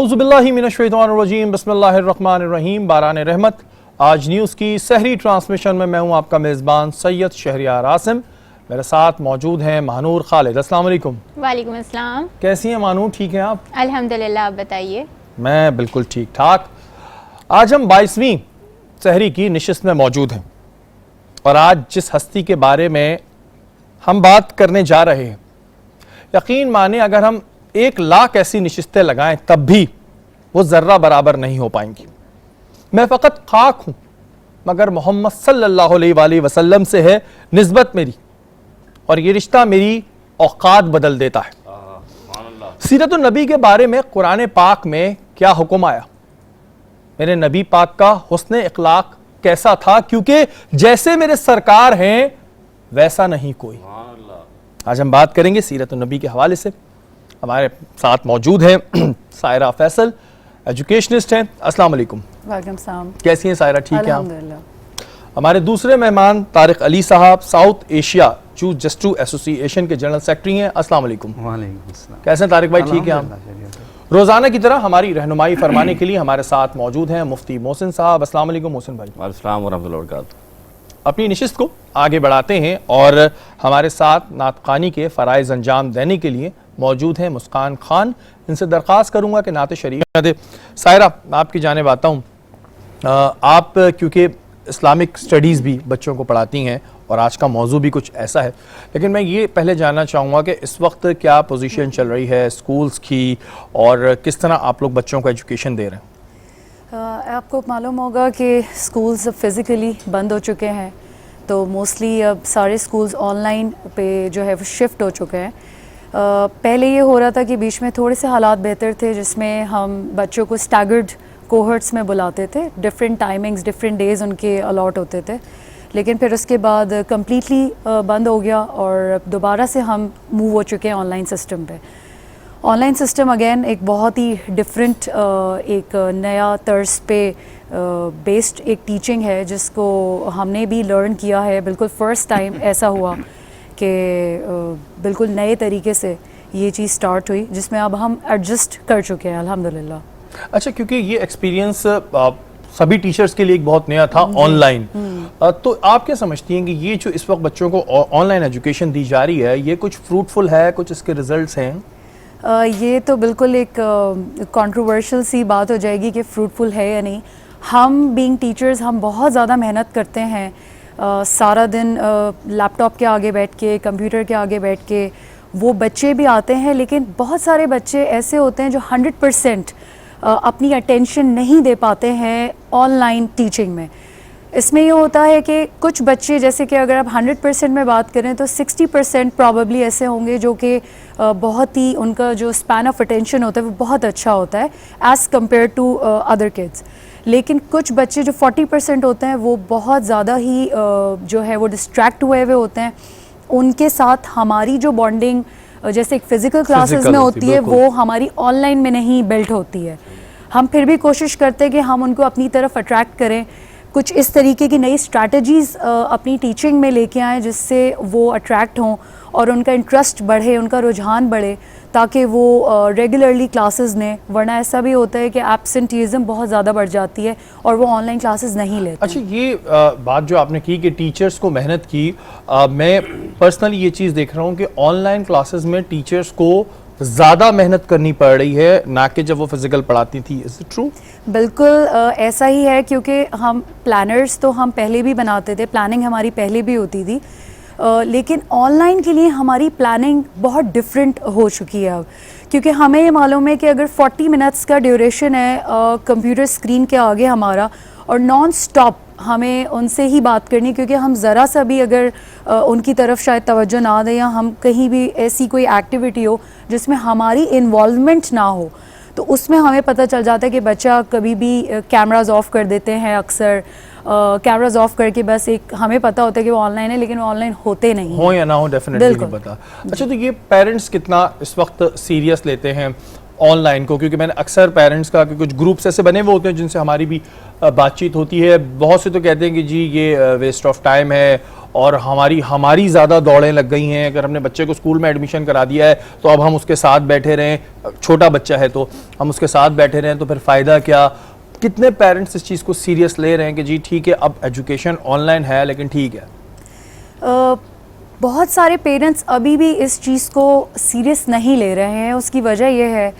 اعوذ باللہ من الشیطان الرجیم بسم اللہ الرحمن الرحیم باران رحمت۔ آج نیوز کی سحری ٹرانسمیشن میں ہوں آپ کا میزبان سید شہریار عاصم۔ میرے ساتھ موجود ہیں مہنور خالد۔ السلام علیکم۔ وعلیکم السلام۔ کیسی ہیں مہنور؟ ٹھیک ہیں آپ؟ الحمدللہ، آپ بتائیے؟ میں بالکل ٹھیک ٹھاک۔ آج ہم 22ویں سحری کی نشست میں موجود ہیں، اور آج جس ہستی کے بارے میں ہم بات کرنے جا رہے ہیں، یقین مانیں اگر ہم 1,00,000 ایسی نشستیں لگائیں تب بھی وہ ذرہ برابر نہیں ہو پائیں گی۔ میں فقط خاک ہوں، مگر محمد صلی اللہ علیہ وآلہ وسلم سے ہے نسبت میری، اور یہ رشتہ میری اوقات بدل دیتا ہے۔ سیرت النبی کے بارے میں قرآن پاک میں کیا حکم آیا؟ میرے نبی پاک کا حسن اخلاق کیسا تھا؟ کیونکہ جیسے میرے سرکار ہیں ویسا نہیں کوئی۔ آج ہم بات کریں گے سیرت النبی کے حوالے سے۔ ہمارے ساتھ موجود ہیں سائرہ فیصل، ایجوکیشنسٹ ہیں۔ السلام علیکم۔ وعلیکم السلام۔ کیسی ہیں سائرہ؟ ٹھیک ہیں؟ الحمدللہ۔ ہمارے دوسرے مہمان طارق علی صاحب، ساؤتھ ایشیا جسٹو ایسوسی ایشن کے جنرل سیکرٹری ہیں۔ السلام علیکم۔ وعلیکم السلام۔ کیسے ہیں طارق بھائی؟ ٹھیک ہیں آپ؟ روزانہ کی طرح ہماری رہنمائی فرمانے کے لیے ہمارے ساتھ موجود ہیں مفتی محسن صاحب۔ السلام علیکم محسن بھائی۔ وعلیکم السلام ورحمۃ اللہ وبرکاتہ۔ اپنی نشست کو آگے بڑھاتے ہیں، اور ہمارے ساتھ نعت خوانی کے فرائض انجام دینے کے لیے موجود ہیں مسکان خان۔ ان سے درخواست کروں گا کہ نعت شریف دے۔ سائرہ، آپ کی جانب آتا ہوں۔ آپ کیونکہ اسلامک سٹڈیز بھی بچوں کو پڑھاتی ہیں، اور آج کا موضوع بھی کچھ ایسا ہے، لیکن میں یہ پہلے جاننا چاہوں گا کہ اس وقت کیا پوزیشن چل رہی ہے اسکولز کی، اور کس طرح آپ لوگ بچوں کو ایجوکیشن دے رہے ہیں؟ آپ کو معلوم ہوگا کہ اسکولز اب فزیکلی بند ہو چکے ہیں، تو موسٹلی اب سارے اسکولز آن لائن پہ جو ہے وہ شفٹ ہو چکے ہیں۔ پہلے یہ ہو رہا تھا کہ بیچ میں تھوڑے سے حالات بہتر تھے، جس میں ہم بچوں کو اسٹیگرڈ کوہرٹس میں بلاتے تھے، ڈفرینٹ ٹائمنگز، ڈفرینٹ ڈیز ان کے الاٹ ہوتے تھے، لیکن پھر اس کے بعد کمپلیٹلی بند ہو گیا، اور دوبارہ سے ہم موو ہو چکے ہیں آن لائن سسٹم پہ۔ آن لائن سسٹم اگین ایک بہت ہی ڈفرینٹ ایک نیا طرز پہ بیسڈ ایک ٹیچنگ ہے، جس کو ہم نے بھی لرن کیا ہے۔ بالکل فرسٹ ٹائم ایسا ہوا کہ بالکل نئے طریقے سے یہ چیز سٹارٹ ہوئی، جس میں اب ہم ایڈجسٹ کر چکے ہیں الحمدللہ۔ اچھا، کیونکہ یہ ایکسپیرینس سبھی ٹیچرز کے لیے ایک بہت نیا تھا آن لائن، تو آپ کیا سمجھتی ہیں کہ یہ جو اس وقت بچوں کو آن لائن ایجوکیشن دی جا رہی ہے، یہ کچھ فروٹفل ہے؟ کچھ اس کے ریزلٹس ہیں؟ یہ تو بالکل ایک کنٹروورشل سی بات ہو جائے گی کہ فروٹفل ہے یا نہیں۔ ہم بینگ ٹیچرز ہم بہت زیادہ محنت کرتے ہیں، سارا دن لیپ ٹاپ کے آگے بیٹھ کے، کمپیوٹر کے آگے بیٹھ کے۔ وہ بچے بھی آتے ہیں، لیکن بہت سارے بچے ایسے ہوتے ہیں جو 100% اپنی اٹینشن نہیں دے پاتے ہیں آن لائن ٹیچنگ میں۔ اس میں یہ ہوتا ہے کہ کچھ بچے، جیسے کہ اگر آپ 100% میں بات کریں تو 60% پرابیبلی ایسے ہوں گے جو کہ بہت ہی ان کا جو اسپین آف اٹینشن ہوتا ہے وہ بہت اچھا ہوتا ہے as compare to other kids, لیکن کچھ بچے جو 40% ہوتے ہیں وہ بہت زیادہ ہی جو ہے وہ ڈسٹریکٹ ہوئے ہوتے ہیں۔ ان کے ساتھ ہماری جو بانڈنگ جیسے ایک فزیکل کلاسز میں ہوتی ہے، وہ ہماری آن لائن میں نہیں بلٹ ہوتی ہے۔ ہم پھر بھی کوشش کرتے ہیں کہ ہم ان کو اپنی طرف اٹریکٹ کریں، کچھ اس طریقے کی نئی اسٹریٹجیز اپنی ٹیچنگ میں لے کے آئیں، جس سے وہ اٹریکٹ ہوں اور ان کا انٹرسٹ بڑھے، ان کا رجحان بڑھے، تاکہ وہ ریگولرلی کلاسز لیں۔ ورنہ ایسا بھی ہوتا ہے کہ ایبسنٹیزم بہت زیادہ بڑھ جاتی ہے اور وہ آن لائن کلاسز نہیں لیتے۔ اچھا، یہ بات جو آپ نے کی کہ ٹیچرز کو محنت کی، میں پرسنلی یہ چیز دیکھ رہا ہوں کہ آن لائن کلاسز میں ٹیچرز کو زیادہ محنت کرنی پڑ رہی ہے نہ کہ جب وہ فزیکل پڑھاتی تھی۔ Is it true? بالکل ایسا ہی ہے، کیونکہ ہم پلانرز تو ہم پہلے بھی بناتے تھے، پلاننگ ہماری پہلے بھی ہوتی تھی، لیکن آن لائن کے لیے ہماری پلاننگ بہت ڈفرینٹ ہو چکی ہے اب، کیونکہ ہمیں یہ معلوم ہے کہ اگر 40 منٹس کا ڈیوریشن ہے کمپیوٹر اسکرین کے آگے ہمارا، اور نان سٹاپ ہمیں ان سے ہی بات کرنی، کیونکہ ہم ذرا سا بھی اگر ان کی طرف شاید توجہ نہ دیں، یا ہم کہیں بھی ایسی کوئی ایکٹیویٹی ہو جس میں ہماری انوالومنٹ نہ ہو، تو اس میں ہمیں پتہ چل جاتا ہے کہ بچہ کبھی بھی کیمراز آف کر دیتے ہیں، اکثر کیمراز آف کر کے بس ایک ہمیں پتہ ہوتا ہے کہ وہ آن لائن ہے، لیکن وہ آن لائن ہوتے نہیں ہوں یا نہ ہوں، ڈیفینیٹلی نہیں پتا۔ اچھا، تو یہ پیرنٹس کتنا اس وقت سیریس لیتے ہیں آن لائن کو؟ کیونکہ میں نے اکثر پیرنٹس کا کہ کچھ گروپس ایسے بنے ہوئے ہوتے ہیں جن سے ہماری بھی بات چیت ہوتی ہے، بہت سے تو کہتے ہیں کہ جی یہ ویسٹ آف ٹائم ہے، اور ہماری زیادہ دوڑیں لگ گئی ہیں. اگر ہم نے بچے کو اسکول میں ایڈمیشن کرا دیا ہے تو اب ہم اس کے ساتھ بیٹھے رہیں, چھوٹا بچہ ہے تو ہم اس کے ساتھ بیٹھے رہیں تو پھر فائدہ کیا؟ کتنے پیرنٹس اس چیز کو سیریس لے رہے ہیں کہ جی ٹھیک ہے اب ایجوکیشن آن لائن ہے لیکن ٹھیک ہے؟ بہت سارے پیرنٹس ابھی بھی اس چیز کو سیریس نہیں لے رہے ہیں. اس کی وجہ یہ ہے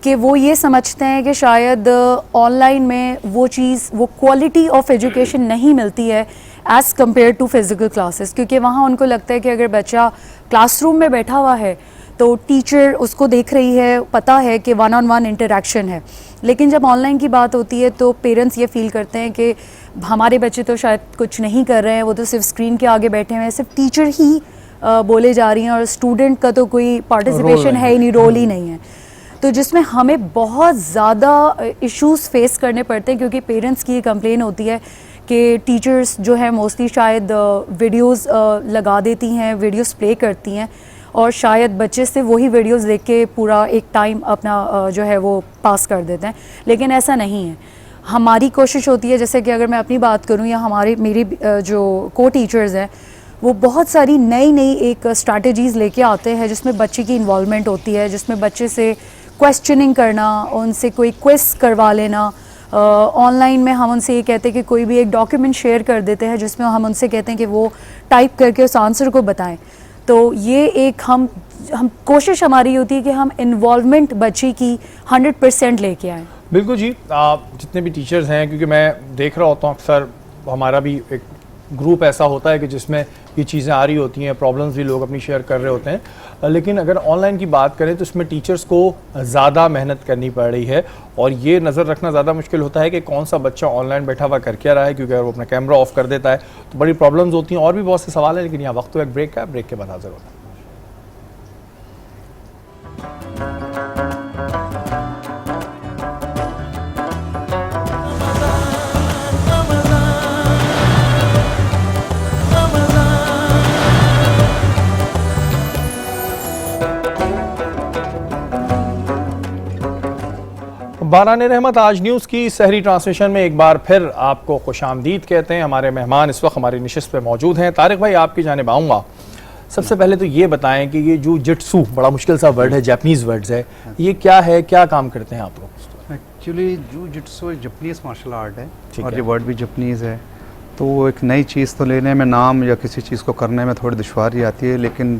کہ وہ یہ سمجھتے ہیں کہ شاید آن لائن میں وہ چیز, وہ کوالٹی آف ایجوکیشن نہیں ملتی ہے as compare to physical classes, کیونکہ وہاں ان کو لگتا ہے کہ اگر بچہ کلاس روم میں بیٹھا ہوا ہے تو ٹیچر اس کو دیکھ رہی ہے, پتہ ہے کہ ون آن ون انٹریکشن ہے. لیکن جب آن لائن کی بات ہوتی ہے تو پیرنٹس یہ فیل کرتے ہیں کہ ہمارے بچے تو شاید کچھ نہیں کر رہے ہیں, وہ تو صرف اسکرین کے آگے بیٹھے ہوئے ہیں, صرف ٹیچر ہی بولے جا رہی ہیں اور اسٹوڈنٹ کا تو کوئی پارٹیسپیشن ہے ہی نہیں, رول ہی نہیں ہے. تو جس میں ہمیں بہت زیادہ ایشوز فیس کرنے پڑتے ہیں, کیونکہ پیرنٹس کی یہ کمپلین ہوتی ہے کہ ٹیچرز جو ہے موسٹلی شاید ویڈیوز لگا دیتی ہیں, ویڈیوز پلے کرتی ہیں اور شاید بچے سے وہی ویڈیوز دیکھ کے پورا ایک ٹائم اپنا جو ہے وہ پاس کر دیتے ہیں. لیکن ایسا نہیں ہے. ہماری کوشش ہوتی ہے, جیسے کہ اگر میں اپنی بات کروں یا میری جو کو ٹیچرز ہیں وہ بہت ساری نئی ایک اسٹریٹجیز لے کے آتے ہیں جس میں بچے کی انوالومنٹ ہوتی ہے, جس میں بچے سے کویسچننگ کرنا, ان سے کوئی کوئز کروا لینا. آن لائن میں ہم ان سے یہ کہتے ہیں کہ کوئی بھی ایک ڈاکیومنٹ شیئر کر دیتے ہیں جس میں ہم ان سے کہتے ہیں کہ وہ ٹائپ کر کے اس آنسر کو بتائیں. تو یہ ایک ہم کوشش ہماری ہوتی ہے کہ ہم انوالومنٹ بچے کی 100% لے کے آئیں. بالکل جی. جتنے بھی ٹیچرز ہیں, کیونکہ میں دیکھ رہا ہوتا ہوں اکثر ہمارا بھی ایک گروپ ایسا ہوتا ہے کہ جس میں یہ چیزیں آ رہی ہوتی ہیں, پرابلمز بھی لوگ اپنی شیئر کر رہے ہوتے ہیں, لیکن اگر آن لائن کی بات کریں تو اس میں ٹیچرز کو زیادہ محنت کرنی پڑ رہی ہے اور یہ نظر رکھنا زیادہ مشکل ہوتا ہے کہ کون سا بچہ آن لائن بیٹھا ہوا کر کیا رہا ہے, کیونکہ اگر وہ اپنا کیمرہ آف کر دیتا ہے تو بڑی پرابلمز ہوتی ہیں. اور بھی بہت سے سوال ہیں لیکن یہاں وقت تو ایک بریک کا, بریک کے بعد حاضر ہوتا ہے. باران رحمت آج نیوز کی سحری ٹرانسمیشن میں ایک بار پھر آپ کو خوش آمدید کہتے ہیں. ہمارے مہمان اس وقت ہماری نشست پہ موجود ہیں. طارق بھائی, آپ کی جانب آؤں گا. سب سے پہلے تو یہ بتائیں کہ یہ جو جٹسو, بڑا مشکل سا ورڈ ہے, جاپنیز ورڈز ہے, یہ کیا ہے, کیا کام کرتے ہیں آپ لوگ؟ ایکچولی جو جٹسو جاپنیز مارشل آرٹ ہے اور یہ ورڈ بھی جاپنیز ہے, تو وہ ایک نئی چیز تو لینے میں, نام یا کسی چیز کو کرنے میں تھوڑی دشواری آتی ہے, لیکن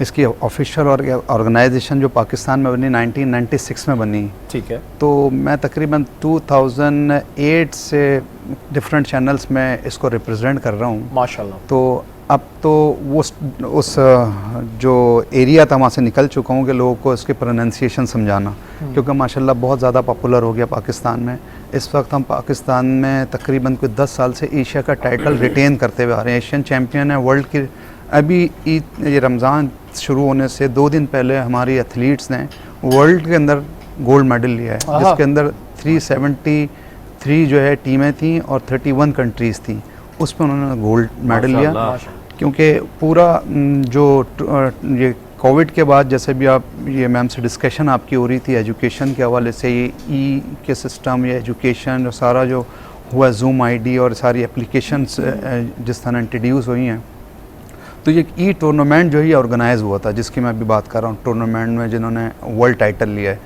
اس کی آفیشیل اور آرگنائزیشن جو پاکستان میں بنی 1996 میں بنی. ٹھیک ہے. تو میں تقریباً 2008 سے ڈفرینٹ چینلز میں اس کو ریپرزینٹ کر رہا ہوں. ماشاءاللہ. تو اب تو وہ اس جو ایریا تھا وہاں سے نکل چکا ہوں کہ لوگوں کو اس کی پروننسیشن سمجھانا, کیونکہ ماشاءاللہ بہت زیادہ پاپولر ہو گیا پاکستان میں. اس وقت ہم پاکستان میں تقریباً کوئی 10 سال سے ایشیا کا ٹائٹل ریٹین کرتے ہوئے آ رہے ہیں. ایشین چیمپئن ہے ورلڈ کی. ابھی یہ رمضان شروع ہونے سے 2 دن پہلے ہماری ایتھلیٹس نے ورلڈ کے اندر گولڈ میڈل لیا ہے, جس کے اندر 373 جو ہے ٹیمیں تھیں اور 31 کنٹریز تھیں, اس میں انہوں نے گولڈ میڈل لیا. کیونکہ پورا جو یہ کووڈ کے بعد, جیسے بھی آپ یہ میم سے ڈسکشن آپ کی ہو رہی تھی ایجوکیشن کے حوالے سے, یہ ای کے سسٹم, یہ ایجوکیشن جو سارا جو ہوا, زوم آئی ڈی اور ساری اپلیکیشنس جس طرح انٹروڈیوس ہوئی ہیں, تو یہ ای ٹورنامنٹ جو ہی آرگنائز ہوا تھا, جس کی میں ابھی بات کر رہا ہوں, ٹورنامنٹ میں جنہوں نے ورلڈ ٹائٹل لیا ہے.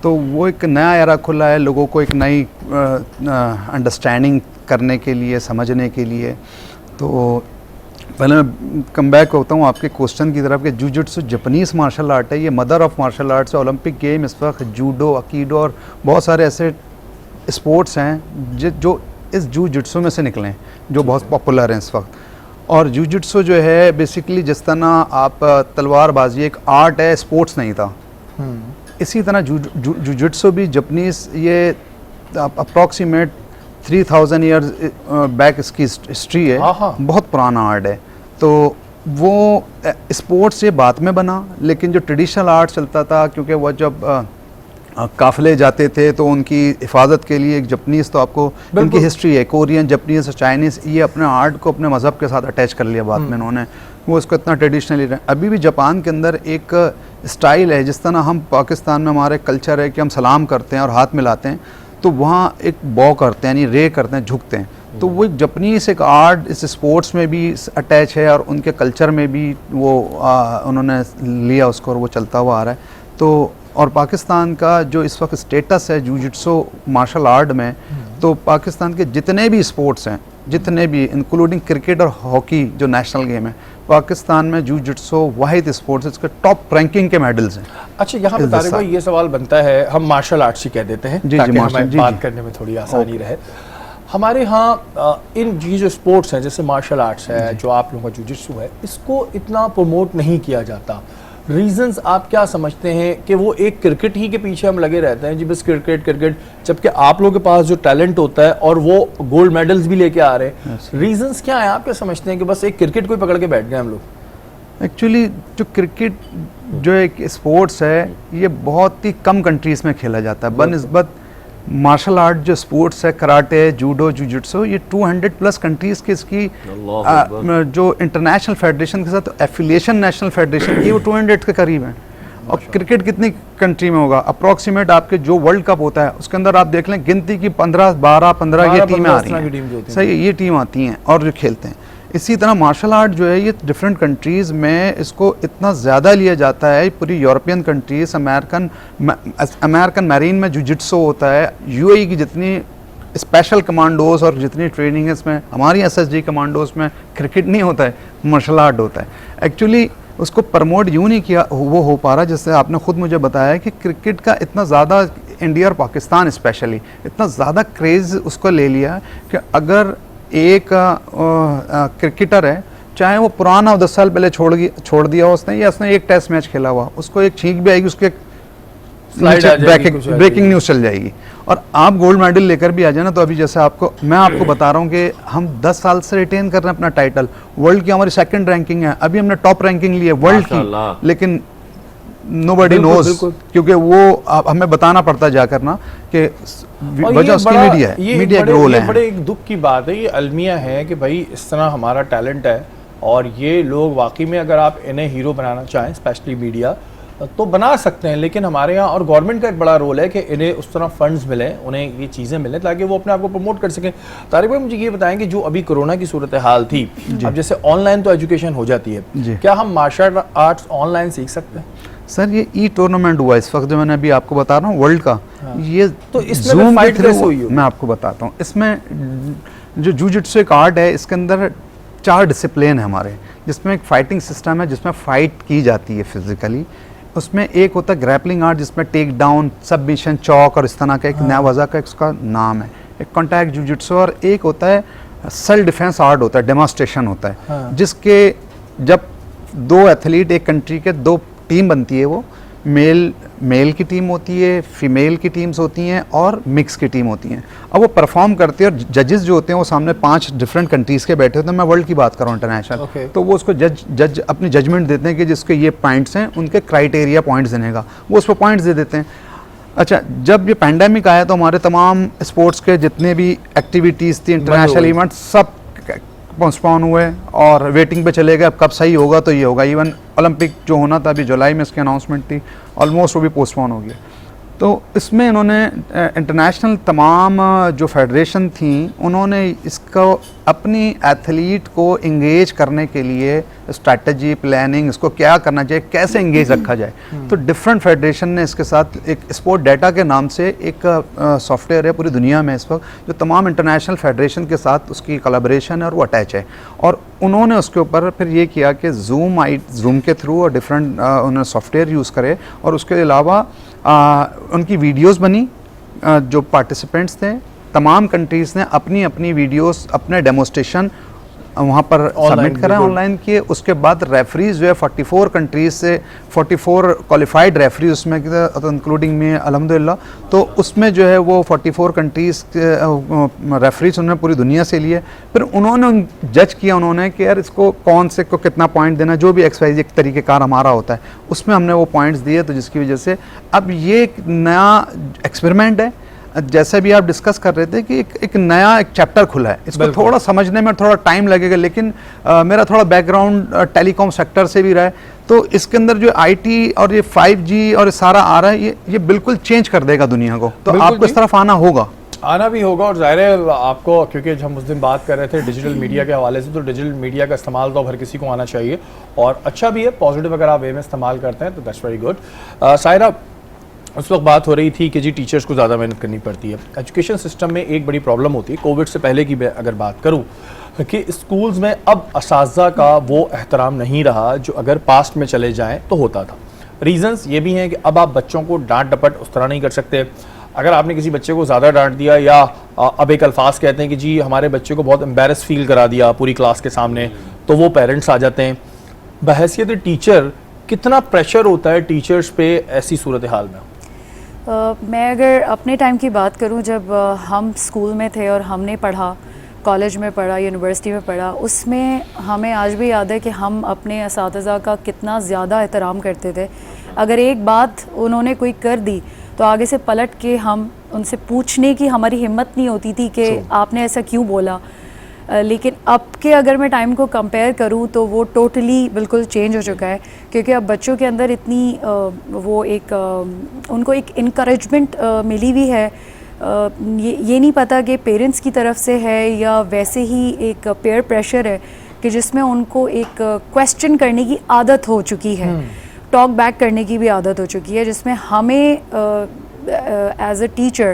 تو وہ ایک نیا ایرا کھلا ہے لوگوں کو ایک نئی انڈرسٹینڈنگ کرنے کے لیے, سمجھنے کے لیے. تو پہلے میں کم بیک ہوتا ہوں آپ کے کوسچن کی طرف کہ جوجٹسو جاپنیز مارشل آرٹ ہے, یہ مدر آف مارشل آرٹس ہے. اولمپک گیم اس وقت جوڈو, عقیڈو اور بہت سارے ایسے اسپورٹس ہیں جو اس جوجٹسو میں سے نکلے ہیں, جو بہت پاپولر ہیں اس وقت. اور جوجٹسو جو ہے بیسیکلی جس طرح آپ تلوار بازی ایک آرٹ ہے, اسپورٹس نہیں تھا, اسی طرح جوجٹسو بھی جاپنیز, یہ اپروکسیمیٹ 3000 ایئرز بیک اس کی ہسٹری ہے, بہت پرانا آرٹ ہے. تو وہ اسپورٹس یہ بعد میں بنا, لیکن جو ٹریڈیشنل آرٹ چلتا تھا, کیونکہ وہ جب قافلے جاتے تھے تو ان کی حفاظت کے لیے ایک جاپنیز, تو آپ کو ان کی ہسٹری ہے, کورین, جاپنیز, چائنیز, یہ اپنے آرٹ کو اپنے مذہب کے ساتھ اٹیچ کر لیا بعد میں انہوں نے, وہ اس کو اتنا ٹریڈیشنلی رہے. ابھی بھی جاپان کے اندر ایک اسٹائل ہے, جس طرح ہم پاکستان میں ہمارے کلچر ہے کہ ہم سلام کرتے ہیں اور ہاتھ ملاتے ہیں, تو وہاں ایک بو کرتے ہیں, یعنی رے کرتے ہیں, جھکتے ہیں. تو وہ جپنیز ایک آرٹ اس اسپورٹس میں بھی اٹیچ ہے اور ان کے کلچر میں بھی وہ انہوں نے لیا اس کو اور وہ چلتا ہوا آ رہا ہے. تو اور پاکستان کا جو اس وقت اسٹیٹس ہے جوجٹسو مارشل آرٹ میں, تو پاکستان کے جتنے بھی اسپورٹس ہیں, جتنے بھی انکلوڈنگ کرکٹ اور ہاکی جو نیشنل گیم ہے, پاکستان میں جوجٹسو واحد اسپورٹس اس کے ٹاپ رینکنگ کے میڈلز ہیں. اچھا یہاں پہ طارق بھائی یہ سوال بنتا ہے, ہم مارشل آرٹس ہی کہہ دیتے ہیں تاکہ ہمیں بات کرنے میں تھوڑی آسانی رہے. ہمارے ہاں ان جو اسپورٹس ہیں جیسے مارشل آرٹس ہے, جو آپ لوگوں کا جوجٹسو ہے, اس کو اتنا پروموٹ نہیں کیا جاتا. ریزنز آپ کیا سمجھتے ہیں کہ وہ ایک کرکٹ ہی کے پیچھے ہم لگے رہتے ہیں جی بس کرکٹ کرکٹ, جبکہ آپ لوگوں کے پاس جو ٹیلنٹ ہوتا ہے اور وہ گولڈ میڈلز بھی لے کے آ رہے ہیں, ریزنز کیا ہیں آپ کیا سمجھتے ہیں کہ بس ایک کرکٹ کو ہی پکڑ کے بیٹھ گئے ہم لوگ؟ ایکچولی جو کرکٹ جو ایک اسپورٹس ہے یہ بہت ہی کم کنٹریز میں کھیلا جاتا ہے بنسبت مارشل آرٹ جو اسپورٹس ہے, کراٹے, جوڈو, جوجٹسو, یہ 200+ کنٹریز کی اس کی جو انٹرنیشنل فیڈریشن کے ساتھ ایفیلیشن نیشنل فیڈریشن کی وہ 200 کے قریب ہیں. اور کرکٹ کتنی کنٹری میں ہوگا اپروکسیمیٹ آپ کے جو ورلڈ کپ ہوتا ہے اس کے اندر آپ دیکھ لیں گنتی کی 15 یہ ٹیمیں آ رہی ہیں, صحیح یہ ٹیم آتی ہیں اور جو کھیلتے ہیں. اسی طرح مارشل آرٹ جو ہے یہ ڈفرینٹ کنٹریز میں اس کو اتنا زیادہ لیا جاتا ہے, پوری یورپین کنٹریز, امریکن میرین میں جوجٹسو ہوتا ہے, UAE کی جتنی اسپیشل کمانڈوز اور جتنی ٹریننگ ہے اس میں, ہماری SSG کمانڈوز میں کرکٹ نہیں ہوتا ہے, مارشل آرٹ ہوتا ہے. ایکچولی اس کو پروموٹ یوں نہیں کیا وہ ہو پا رہا, جیسے آپ نے خود مجھے بتایا کہ کرکٹ کا اتنا زیادہ انڈیا اور پاکستان اسپیشلی اتنا زیادہ کریز اس کو لے لیا کہ اگر ایک کرکٹر ہے, چاہے وہ پرانا 10 سال پہلے چھوڑ دیا ہو اس نے, یا اس نے ایک ٹیسٹ میچ کھیلا ہوا, اس کو ایک چھینک بھی آئے گی, اس کے بریکنگ نیوز چل جائے گی. اور آپ گولڈ میڈل لے کر بھی آ جائیں نا, تو ابھی جیسے میں آپ کو بتا رہا ہوں کہ ہم 10 سال سے ریٹین کر رہے ہیں اپنا ٹائٹل, ورلڈ کی ہماری 2nd رینکنگ ہے, ابھی ہم نے ٹاپ رینکنگ لی ہے ورلڈ کی, لیکن nobody knows, کیونکہ وہ ہمیں بتانا پڑتا جا کرنا کہ وجہ اس کی میڈیا ہے, میڈیا ایک رول ہے. یہ بڑے ایک دکھ کی بات ہے, یہ المیہ ہے کہ بھائی اس طرح ہمارا ٹیلنٹ ہے اور یہ لوگ واقعی میں اگر آپ انہیں ہیرو بنانا چاہیں اسپیشلی میڈیا تو بنا سکتے ہیں, لیکن ہمارے یہاں اور گورنمنٹ کا ایک بڑا رول ہے کہ انہیں اس طرح فنڈز ملیں, انہیں یہ چیزیں ملیں تاکہ وہ اپنے آپ کو پروموٹ کر سکیں. طارق بھائی مجھے یہ بتائیں کہ جو ابھی کورونا کی صورتحال تھی, اب جیسے آن لائن تو ایجوکیشن ہو جاتی ہے, کیا ہم مارشل آرٹس آن لائن سیکھ سکتے ہیں؟ سر یہ ای ٹورنامنٹ ہوا اس وقت جو میں نے ابھی آپ کو بتا رہا ہوں ورلڈ کا, یہ تو اس میں فائٹ کیسے ہوئی؟ میں آپ کو بتاتا ہوں. اس میں جو جوجٹسو ایک آرٹ ہے, اس کے اندر 4 ڈسپلین ہیں ہمارے, جس میں ایک فائٹنگ سسٹم ہے جس میں فائٹ کی جاتی ہے فزیکلی. اس میں ایک ہوتا ہے گریپلنگ آرٹ جس میں ٹیک ڈاؤن, سبمیشن, چوک اور اس طرح کا ایک نیا وضع کا اس کا نام ہے, ایک کانٹیکٹ جوجٹسو. اور ایک ہوتا ہے سیلف ڈیفینس آرٹ ہوتا ہے, ڈیمانسٹریشن ہوتا ہے, جس کے جب 2 ایتھلیٹ ایک کنٹری کے 2 ٹیم بنتی ہے, وہ میل کی ٹیم ہوتی ہے, فیمیل کی ٹیمز ہوتی ہیں اور مکس کی ٹیم ہوتی ہیں. اب وہ پرفارم کرتے ہیں اور ججز جو ہوتے ہیں وہ سامنے 5 ڈفرینٹ کنٹریز کے بیٹھے ہوتے ہیں, میں ورلڈ کی بات کر رہا ہوں انٹرنیشنل, تو وہ اس کو جج اپنی ججمنٹ دیتے ہیں کہ جس کے یہ پوائنٹس ہیں, ان کے کرائٹیریا پوائنٹس دینے کا, وہ اس پہ پوائنٹس دے دیتے ہیں. اچھا جب یہ پینڈیمک آیا تو ہمارے تمام اسپورٹس کے جتنے بھی ایکٹیویٹیز تھی, انٹرنیشنل ایونٹ, سب پوسٹپون ہوئے اور ویٹنگ پہ چلے گئے, اب کب صحیح ہوگا تو یہ ہوگا. ایون اولمپک جو ہونا تھا ابھی جولائی میں اس کی اناؤنسمنٹ تھی, آلموسٹ وہ بھی پوسٹپون ہو گیا. تو اس میں انہوں نے انٹرنیشنل تمام جو فیڈریشن تھیں انہوں نے اس کو اپنی ایتھلیٹ کو انگیج کرنے کے لیے اسٹریٹجی پلاننگ, اس کو کیا کرنا چاہیے, کیسے انگیج رکھا جائے. تو ڈفرینٹ فیڈریشن نے اس کے ساتھ ایک اسپورٹ ڈیٹا کے نام سے ایک سافٹ ویئر ہے پوری دنیا میں اس وقت, جو تمام انٹرنیشنل فیڈریشن کے ساتھ اس کی کولابریشن ہے اور وہ اٹیچ ہے. اور انہوں نے اس کے اوپر پھر یہ کیا کہ زوم کے تھرو اور ڈفرینٹ انہوں نے سافٹ ویئر یوز کرے, اور اس کے علاوہ ان کی ویڈیوز بنی. جو پارٹیسپینٹس تھے تمام کنٹریز نے اپنی اپنی ویڈیوز, اپنے ڈیمونسٹریشن وہاں پر سبمٹ کرا آن لائن کیے. اس کے بعد ریفریز جو ہے 44 کنٹریز سے 44 کوالیفائڈ ریفریز اس میں انکلوڈنگ میں الحمدللہ. تو اس میں جو ہے وہ 44 کنٹریز ریفریز انہوں نے پوری دنیا سے لیے. پھر انہوں نے جج کیا انہوں نے کہ یار اس کو کون سے کو کتنا پوائنٹ دینا, جو بھی ایکس وائی ایک طریقہ کار ہمارا ہوتا ہے اس میں ہم نے وہ پوائنٹس دیے. تو جس کی وجہ سے اب یہ ایک نیا ایکسپیریمنٹ ہے, جیسے بھی آپ ڈسکس کر رہے تھے کہ ایک نیا ایک چیپٹر کھلا ہے. اس کو تھوڑا سمجھنے میں تھوڑا ٹائم لگے گا, لیکن میرا تھوڑا بیک گراؤنڈ ٹیلی کام سیکٹر سے بھی رہا ہے, تو اس کے اندر جو آئی ٹی اور یہ 5G اور سارا آ رہا ہے, یہ بالکل چینج کر دے گا دنیا کو. تو آپ کو اس طرف آنا ہوگا. آنا بھی ہوگا, اور ظاہر ہے آپ کو, کیونکہ ہم اس دن بات کر رہے تھے ڈیجیٹل میڈیا کے حوالے سے, تو ڈیجیٹل میڈیا کا استعمال تو ہر کسی کو آنا چاہیے, اور اچھا بھی ہے, پازیٹیو اگر آپ وے میں استعمال کرتے ہیں تو دیٹس ویری گڈ. سائرہ, اس وقت بات ہو رہی تھی کہ جی ٹیچرز کو زیادہ محنت کرنی پڑتی ہے. ایجوکیشن سسٹم میں ایک بڑی پرابلم ہوتی ہے, کووڈ سے پہلے کی اگر بات کروں, کہ اسکولز میں اب اساتذہ کا وہ احترام نہیں رہا جو اگر پاسٹ میں چلے جائیں تو ہوتا تھا. ریزنز یہ بھی ہیں کہ اب آپ بچوں کو ڈانٹ ڈپٹ اس طرح نہیں کر سکتے. اگر آپ نے کسی بچے کو زیادہ ڈانٹ دیا, یا اب ایک الفاظ کہتے ہیں کہ جی ہمارے بچے کو بہت امبیرس فیل کرا دیا پوری کلاس کے سامنے, تو وہ پیرنٹس آ جاتے ہیں. بحیثیت ٹیچر کتنا پریشر ہوتا ہے ٹیچرز پہ ایسی صورتحال میں؟ میں اگر اپنے ٹائم کی بات کروں, جب ہم اسکول میں تھے اور ہم نے پڑھا, کالج میں پڑھا, یونیورسٹی میں پڑھا, اس میں ہمیں آج بھی یاد ہے کہ ہم اپنے اساتذہ کا کتنا زیادہ احترام کرتے تھے. اگر ایک بات انہوں نے کوئی کر دی تو آگے سے پلٹ کے ہم ان سے پوچھنے کی ہماری ہمت نہیں ہوتی تھی کہ آپ نے ایسا کیوں بولا. لیکن اب کے اگر میں ٹائم کو کمپیئر کروں تو وہ ٹوٹلی بالکل چینج ہو چکا ہے, کیونکہ اب بچوں کے اندر اتنی وہ ایک ان کو ایک انکریجمنٹ ملی ہوئی ہے. یہ نہیں پتہ کہ پیرنٹس کی طرف سے ہے یا ویسے ہی ایک پیئر پریشر ہے, کہ جس میں ان کو ایک کویسچن کرنے کی عادت ہو چکی ہے, ٹاک بیک کرنے کی بھی عادت ہو چکی ہے, جس میں ہمیں ایز اے ٹیچر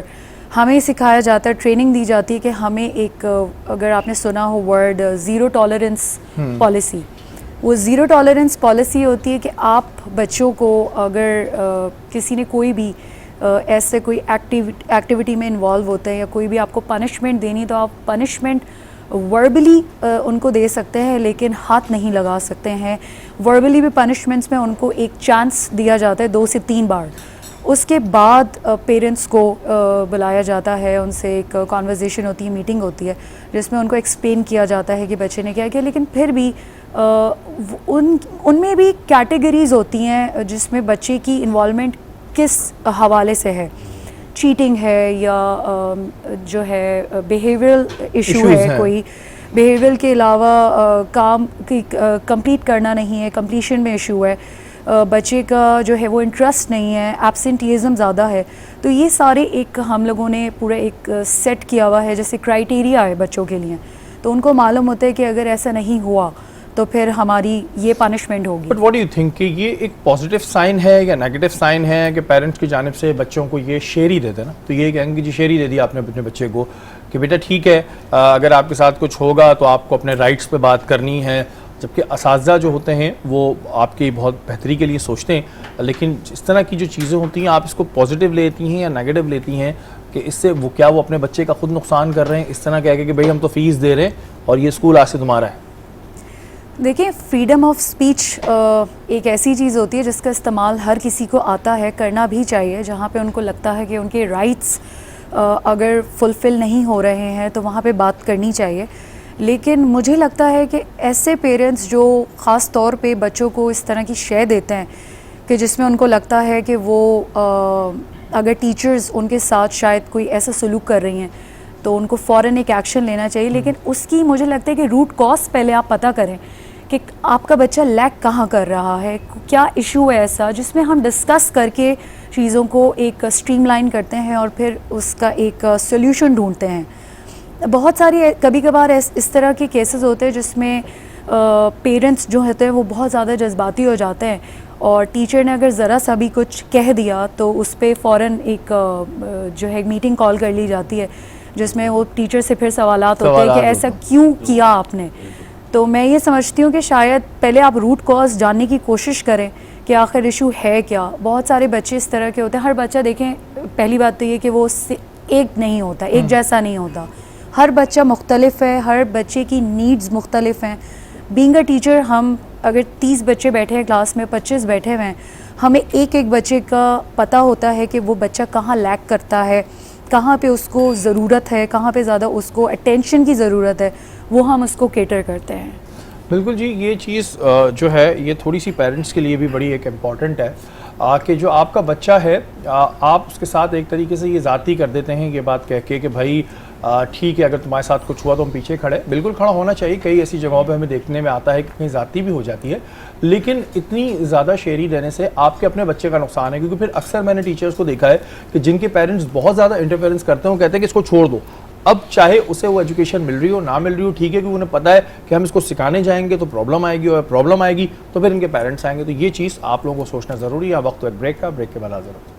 ہمیں سکھایا جاتا ہے, ٹریننگ دی جاتی ہے کہ ہمیں ایک, اگر آپ نے سنا ہو ورڈ زیرو ٹالرنس پالیسی, وہ زیرو ٹالرنس پالیسی ہوتی ہے کہ آپ بچوں کو اگر کسی نے کوئی بھی ایسے کوئی ایکٹیویٹی میں انوالو ہوتے ہیں یا کوئی بھی آپ کو پنشمنٹ دینی, تو آپ پنشمنٹ وربلی ان کو دے سکتے ہیں لیکن ہاتھ نہیں لگا سکتے ہیں. وربلی بھی پنشمنٹس میں ان کو ایک چانس دیا جاتا ہے 2 سے 3 بار. اس کے بعد پیرنٹس کو بلایا جاتا ہے, ان سے ایک کانورزیشن ہوتی ہے, میٹنگ ہوتی ہے, جس میں ان کو ایکسپلین کیا جاتا ہے کہ بچے نے کیا کیا. لیکن پھر بھی ان میں بھی کیٹیگریز ہوتی ہیں جس میں بچے کی انوالومنٹ کس حوالے سے ہے, چیٹنگ ہے یا جو ہے بیہیویئرل ایشو ہے, کوئی بیہیویئر کے علاوہ کام کمپلیٹ کرنا نہیں ہے, کمپلیشن میں ایشو ہے, بچے کا جو ہے وہ انٹرسٹ نہیں ہے, ایبسنٹیزم زیادہ ہے. تو یہ سارے ایک ہم لوگوں نے پورا ایک سیٹ کیا ہوا ہے, جیسے کرائیٹیریا ہے بچوں کے لیے, تو ان کو معلوم ہوتا ہے کہ اگر ایسا نہیں ہوا تو پھر ہماری یہ پنشمنٹ ہوگی. But what do you think کہ یہ ایک پازیٹیو سائن ہے یا نیگیٹو سائن ہے کہ پیرنٹس کی جانب سے بچوں کو یہ شیری دیتے ہیں نا, تو یہ کہیں گے جی شیری دے دی آپ نے اپنے بچے کو کہ بیٹا ٹھیک ہے, اگر آپ کے ساتھ کچھ ہوگا تو آپ کو اپنے رائٹس پہ بات کرنی ہے, جبکہ اساتذہ جو ہوتے ہیں وہ آپ کی بہت بہتری کے لیے سوچتے ہیں. لیکن اس طرح کی جو چیزیں ہوتی ہیں آپ اس کو پازیٹیو لیتی ہیں یا نیگیٹو لیتی ہیں کہ اس سے وہ کیا وہ اپنے بچے کا خود نقصان کر رہے ہیں, اس طرح کہہ کے کہ بھائی ہم تو فیس دے رہے ہیں اور یہ اسکول آج سے تمہارا ہے؟ دیکھیں, فریڈم آف اسپیچ ایک ایسی چیز ہوتی ہے جس کا استعمال ہر کسی کو آتا ہے, کرنا بھی چاہیے. جہاں پہ ان کو لگتا ہے کہ ان کے رائٹس اگر فلفل نہیں ہو رہے ہیں تو وہاں پہ بات کرنی چاہیے. لیکن مجھے لگتا ہے کہ ایسے پیرنٹس جو خاص طور پہ بچوں کو اس طرح کی شے دیتے ہیں کہ جس میں ان کو لگتا ہے کہ وہ اگر ٹیچرز ان کے ساتھ شاید کوئی ایسا سلوک کر رہی ہیں تو ان کو فوراً ایک ایکشن لینا چاہیے. لیکن اس کی مجھے لگتا ہے کہ روٹ کاز پہلے آپ پتہ کریں کہ آپ کا بچہ لیک کہاں کر رہا ہے, کیا ایشو ہے ایسا, جس میں ہم ڈسکس کر کے چیزوں کو ایک اسٹریم لائن کرتے ہیں اور پھر اس کا ایک سلیوشن ڈھونڈتے ہیں. بہت ساری کبھی کبھار اس طرح کے کیسز ہوتے ہیں جس میں پیرنٹس جو ہوتے ہیں وہ بہت زیادہ جذباتی ہو جاتے ہیں, اور ٹیچر نے اگر ذرا سا بھی کچھ کہہ دیا تو اس پہ فوراً ایک جو ہے میٹنگ کال کر لی جاتی ہے, جس میں وہ ٹیچر سے پھر سوالات ہوتے ہیں کہ ایسا کیوں کیا آپ نے. تو میں یہ سمجھتی ہوں کہ شاید پہلے آپ روٹ کاز جاننے کی کوشش کریں کہ آخر ایشو ہے کیا. بہت سارے بچے اس طرح کے ہوتے ہیں, ہر بچہ دیکھیں, پہلی بات تو یہ کہ وہ ایک نہیں ہوتا, ایک جیسا نہیں ہوتا, ہر بچہ مختلف ہے, ہر بچے کی نیڈز مختلف ہیں. بینگ اے ٹیچر ہم اگر 30 بچے بیٹھے ہیں کلاس میں, 25 بیٹھے ہوئے ہیں, ہمیں ایک ایک بچے کا پتہ ہوتا ہے کہ وہ بچہ کہاں لیک کرتا ہے, کہاں پہ اس کو ضرورت ہے, کہاں پہ زیادہ اس کو اٹینشن کی ضرورت ہے, وہ ہم اس کو کیٹر کرتے ہیں. بالکل جی، یہ چیز جو ہے یہ تھوڑی سی پیرنٹس کے لیے بھی بڑی ایک امپورٹنٹ ہے کہ جو آپ کا بچہ ہے آپ اس کے ساتھ ایک طریقے سے یہ ذاتی کر دیتے ہیں یہ بات کہہ کے کہ بھائی ٹھیک ہے اگر تمہارے ساتھ کچھ ہوا تو ہم پیچھے کھڑے. بالکل کھڑا ہونا چاہیے. کئی ایسی جگہوں پہ ہمیں دیکھنے میں آتا ہے کہ کہیں ذاتی بھی ہو جاتی ہے, لیکن اتنی زیادہ شیری دینے سے آپ کے اپنے بچے کا نقصان ہے. کیونکہ پھر اکثر میں نے ٹیچرز کو دیکھا ہے کہ جن کے پیرنٹس بہت زیادہ انٹرفیئرنس کرتے ہیں وہ کہتے ہیں کہ اس کو چھوڑ دو. اب چاہے اسے وہ ایجوکیشن مل رہی ہو نہ مل رہی ہو, ٹھیک ہے, کیونکہ انہیں پتہ ہے کہ ہم اس کو سکھانے جائیں گے تو پرابلم آئے گی, اور پرابلم آئے گی تو پھر ان کے پیرنٹس آئیں گے. تو یہ چیز آپ لوگوں کو سوچنا ضروری ہے. وقت ایک بریک کا, بریک کے بعد حاضر ہوں.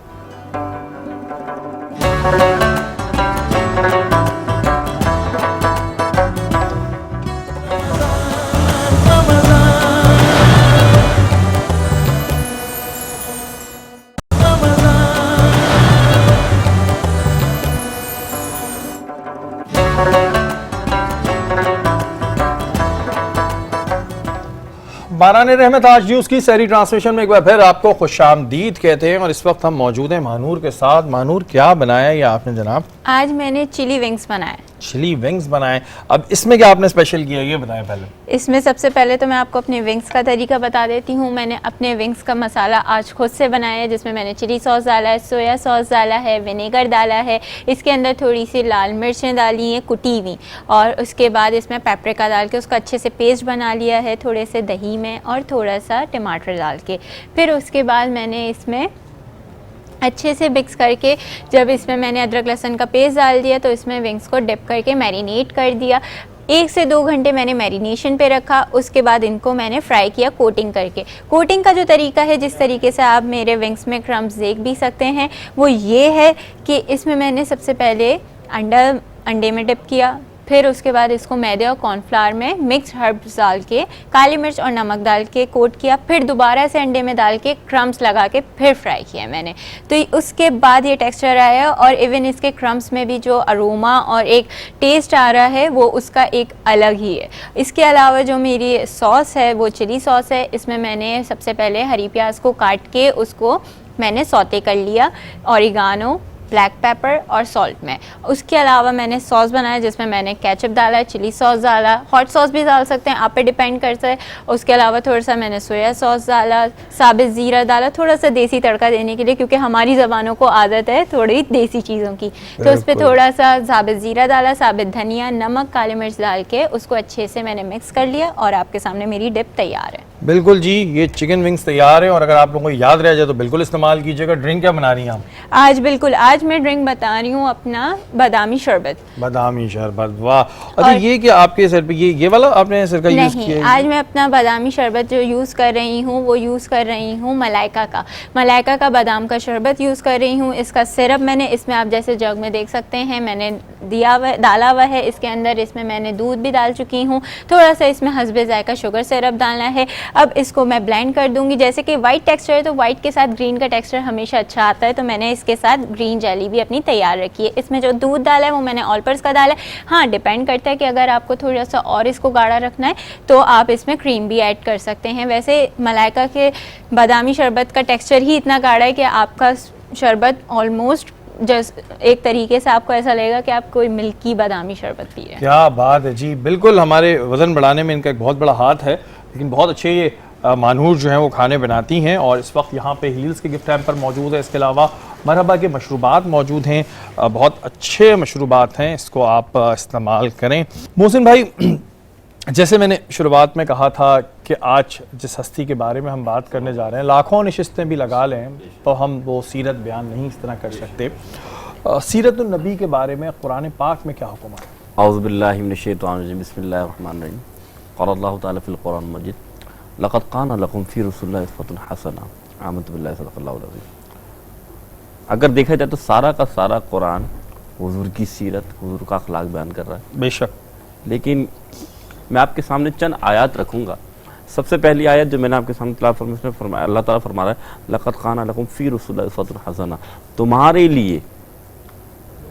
باران رحمت آج نیوز کی سحری ٹرانسمیشن میں ایک بار پھر آپ کو خوش آمدید کہتے ہیں, اور اس وقت ہم موجود ہیں مانور کے ساتھ. مانور, کیا بنایا یہ آپ نے جناب؟ آج میں نے چلی ونگز بنائے. چلی ونگز بنائے. اب اس میں کیا آپ نے اسپیشل کیا یہ بتائیں پہلے. اس میں سب سے پہلے تو میں آپ کو اپنے ونگز کا طریقہ بتا دیتی ہوں. میں نے اپنے ونگز کا مسالہ آج خود سے بنایا ہے, جس میں نے چلی سوس ڈالا ہے, سویا سوس ڈالا ہے, ونیگر ڈالا ہے, اس کے اندر تھوڑی سی لال مرچیں ڈالی ہیں کٹی ہوئی, اور اس کے بعد اس میں پیپریکا ڈال کے اس کا اچھے سے پیسٹ بنا لیا ہے, تھوڑے سے دہی میں اور تھوڑا سا ٹماٹر ڈال کے. پھر اس کے بعد میں نے اس میں اچھے سے مکس کر کے, جب اس میں نے ادرک لہسن کا پیسٹ ڈال دیا تو اس میں ونگز کو ڈپ کر کے میرینیٹ کر دیا. 1 سے 2 گھنٹے میں نے میرینیشن پہ رکھا. اس کے بعد ان کو میں نے فرائی کیا کوٹنگ کر کے. کوٹنگ کا جو طریقہ ہے, جس طریقے سے آپ میرے ونگز میں کرمز دیکھ بھی سکتے ہیں, وہ یہ ہے کہ اس میں نے سب سے پہلے انڈے میں ڈپ کیا, پھر اس کے بعد اس کو میدے اور کارن فلاور میں مکس ہربز ڈال کے, کالی مرچ اور نمک ڈال کے کوٹ کیا, پھر دوبارہ سے انڈے میں ڈال کے کرمز لگا کے پھر فرائی کیا میں نے. تو اس کے بعد یہ ٹیکسچر آیا, اور ایون اس کے کرمز میں بھی جو اروما اور ایک ٹیسٹ آ رہا ہے وہ اس کا ایک الگ ہی ہے. اس کے علاوہ جو میری سوس ہے وہ چلی سوس ہے. اس میں نے سب سے پہلے ہری پیاز کو کاٹ کے اس کو میں نے سوتے کر لیا, اوریگانو, بلیک پیپر اور سالٹ میں. اس کے علاوہ میں نے سوس بنایا جس میں نے کیچپ ڈالا, چلی سوس ڈالا, ہاٹ سوس بھی ڈال سکتے ہیں, آپ پہ ڈیپینڈ کرتا ہے. اس کے علاوہ تھوڑا سا میں نے سویا سوس ڈالا, ثابت زیرہ ڈالا, تھوڑا سا دیسی تڑکا دینے کے لیے, کیونکہ ہماری زبانوں کو عادت ہے تھوڑی دیسی چیزوں کی, تو اس پہ تھوڑا سا ثابت زیرہ ڈالا, ثابت دھنیا, نمک, کالی مرچ ڈال کے اس کو اچھے سے میں نے مکس کر لیا, اور آپ کے سامنے میری ڈپ تیار ہے. بالکل جی, یہ چکن ونگز تیار ہیں, اور اگر آپ لوگوں کو یاد رہ جائے تو بالکل استعمال کیجیے گا. ڈرنک کیا بنا رہی ہیں آپ آج؟ بالکل آج میں ڈرنک بتا رہی ہوں اپنا بادامی شربت. بادامی شربت, واہ. اچھا, یہ کہ آپ کے سر پہ یہ والا آپ نے سرکہ یوز کیا ہے؟ نہیں, آج میں اپنا بادامی شربت جو یوز کر رہی ہوں وہ یوز کر رہی ہوں ملائکہ کا بادام کا شربت یوز کر رہی ہوں. اس کا سرپ میں نے اس میں آپ جیسے جگ میں دیکھ سکتے ہیں میں نے ڈالا ہوا ہے. اس کے اندر اس میں نے دودھ بھی ڈال چکی ہوں, تھوڑا سا اس میں حسب ذائقہ شوگر سرپ ڈالنا ہے. اب اس کو میں بلینڈ کر دوں گی. جیسے کہ وائٹ ٹیکسچر ہے تو وائٹ کے ساتھ گرین کا ٹیکسچر ہمیشہ اچھا آتا ہے, تو میں نے اس کے ساتھ گرین جیلی بھی اپنی تیار رکھی ہے. اس میں جو دودھ ڈالا ہے وہ میں نے آل پرپز کا ڈالا ہے. ہاں, ڈیپینڈ کرتا ہے کہ اگر آپ کو تھوڑا سا اور اس کو گاڑھا رکھنا ہے تو آپ اس میں کریم بھی ایڈ کر سکتے ہیں. ویسے ملائکہ کے بادامی شربت کا ٹیکسچر ہی اتنا گاڑھا ہے کہ آپ کا شربت آلموسٹ ایک طریقے سے آپ کو ایسا لگے گا کہ آپ کوئی ملکی بادامی شربت پی رہے ہیں. کیا بات ہے جی. بالکل, ہمارے وزن بڑھانے میں ان کا ایک بہت بڑا ہاتھ ہے, لیکن بہت اچھے یہ مانور جو ہیں وہ کھانے بناتی ہیں, اور اس وقت یہاں پہ ہیلز کے گفٹ ہیمپر موجود ہے. اس کے علاوہ مرحبا کے مشروبات موجود ہیں, بہت اچھے مشروبات ہیں, اس کو آپ استعمال کریں. محسن بھائی, جیسے میں نے شروعات میں کہا تھا کہ آج جس ہستی کے بارے میں ہم بات کرنے جا رہے ہیں, لاکھوں نشستیں بھی لگا لیں تو ہم وہ سیرت بیان نہیں اس طرح کر سکتے. سیرت النبی کے بارے میں قرآن پاک میں کیا حکم ہے؟ اعوذ باللہ من الشیطان الرجیم, بسم اللہ الرحمن الرحیم. قال اللہ تعالیٰ فی القرآن المجید, لقد کان لکم فی رسول اللہ اسوۃ حسنہ. آمنت باللہ صدق اللہ العظیم. اگر دیکھا جائے تو سارا کا سارا قرآن حضور کی سیرت, حضور کا اخلاق بیان کر رہا ہے. بے شک. لیکن میں آپ کے سامنے چند آیات رکھوں گا. سب سے پہلی آیت جو میں نے آپ کے سامنے تلاوت فرمایا, اللہ تعالیٰ فرما رہا ہے لقد کان لکم فی رسول اللہ اسوۃ حسنہ. تمہارے لیے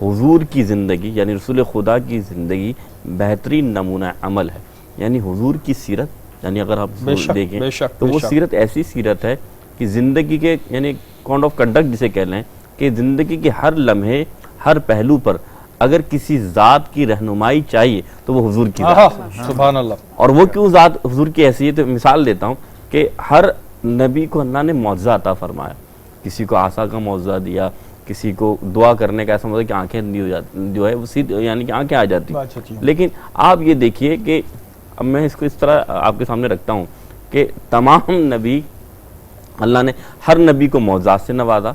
حضور کی زندگی یعنی رسول خدا کی زندگی بہترین نمونہ عمل ہے. یعنی حضور کی سیرت, یعنی اگر آپ دیکھیں تو وہ سیرت ایسی سیرت ہے کہ زندگی کے یعنی کوڈ آف کنڈکٹ جسے کہہ لیں, کہ زندگی کے ہر لمحے ہر پہلو پر اگر کسی ذات کی رہنمائی چاہیے تو وہ حضور کی ذات ہے۔ سبحان اللہ۔ اور وہ کیوں ذات حضور کی حیثیت ہے؟ مثال دیتا ہوں کہ ہر نبی کو اللہ نے معجزہ عطا فرمایا، کسی کو عصا کا معجزہ دیا، کسی کو دعا کرنے کا ایسا مطلب کہ آنکھیں اندھی ہو جاتی، جو ہے وہ سیدھ یعنی کہ آنکھیں آ جاتی۔ لیکن آپ یہ دیکھیے کہ اب میں اس کو اس طرح آپ کے سامنے رکھتا ہوں کہ تمام نبی، اللہ نے ہر نبی کو معجزات سے نوازا،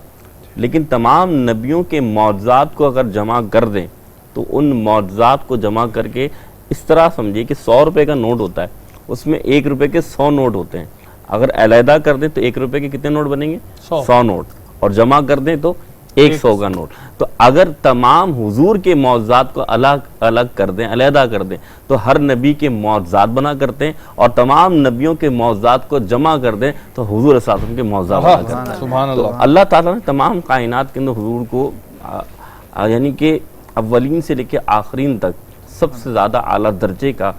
لیکن تمام نبیوں کے معجزات کو اگر جمع کر دیں تو ان معجزات کو جمع کر کے اس طرح سمجھیے کہ 100 روپے کا نوٹ ہوتا ہے، اس میں 1 روپے کے 100 نوٹ ہوتے ہیں، اگر علیحدہ کر دیں تو 1 روپے کے کتنے نوٹ بنیں گے؟ 100 نوٹ، اور جمع کر دیں تو 100 کا نوٹ۔ تو اگر تمام حضور کے معجزات کو الگ الگ کر دیں، علیحدہ کر دیں، تو ہر نبی کے معجزات بنا کرتے ہیں، اور تمام نبیوں کے معجزات کو جمع کر دیں تو حضور صلی اللہ علیہ وسلم کے معجزات بنا کرتے ہیں۔ سبحان تو اللہ۔ اللہ تعالیٰ نے تمام کائنات کے اندر حضور کو یعنی کہ اولین سے لے کے آخرین تک سب سے زیادہ اعلیٰ درجے کا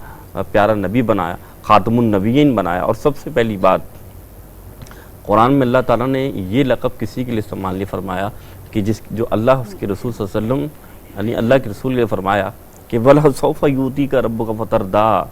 پیارا نبی بنایا، خاتم النبیین بنایا۔ اور سب سے پہلی بات، قرآن میں اللہ تعالیٰ نے یہ لقب کسی کے لیے استعمال نہیں فرمایا کہ جو اللہ اس کے رسول صلی اللہ علیہ وسلم یعنی اللہ کے رسول نے فرمایا کہ وَلَسَوْفَ يُؤْتِيكَ رَبُّكَ فَتَرْضَىٰ،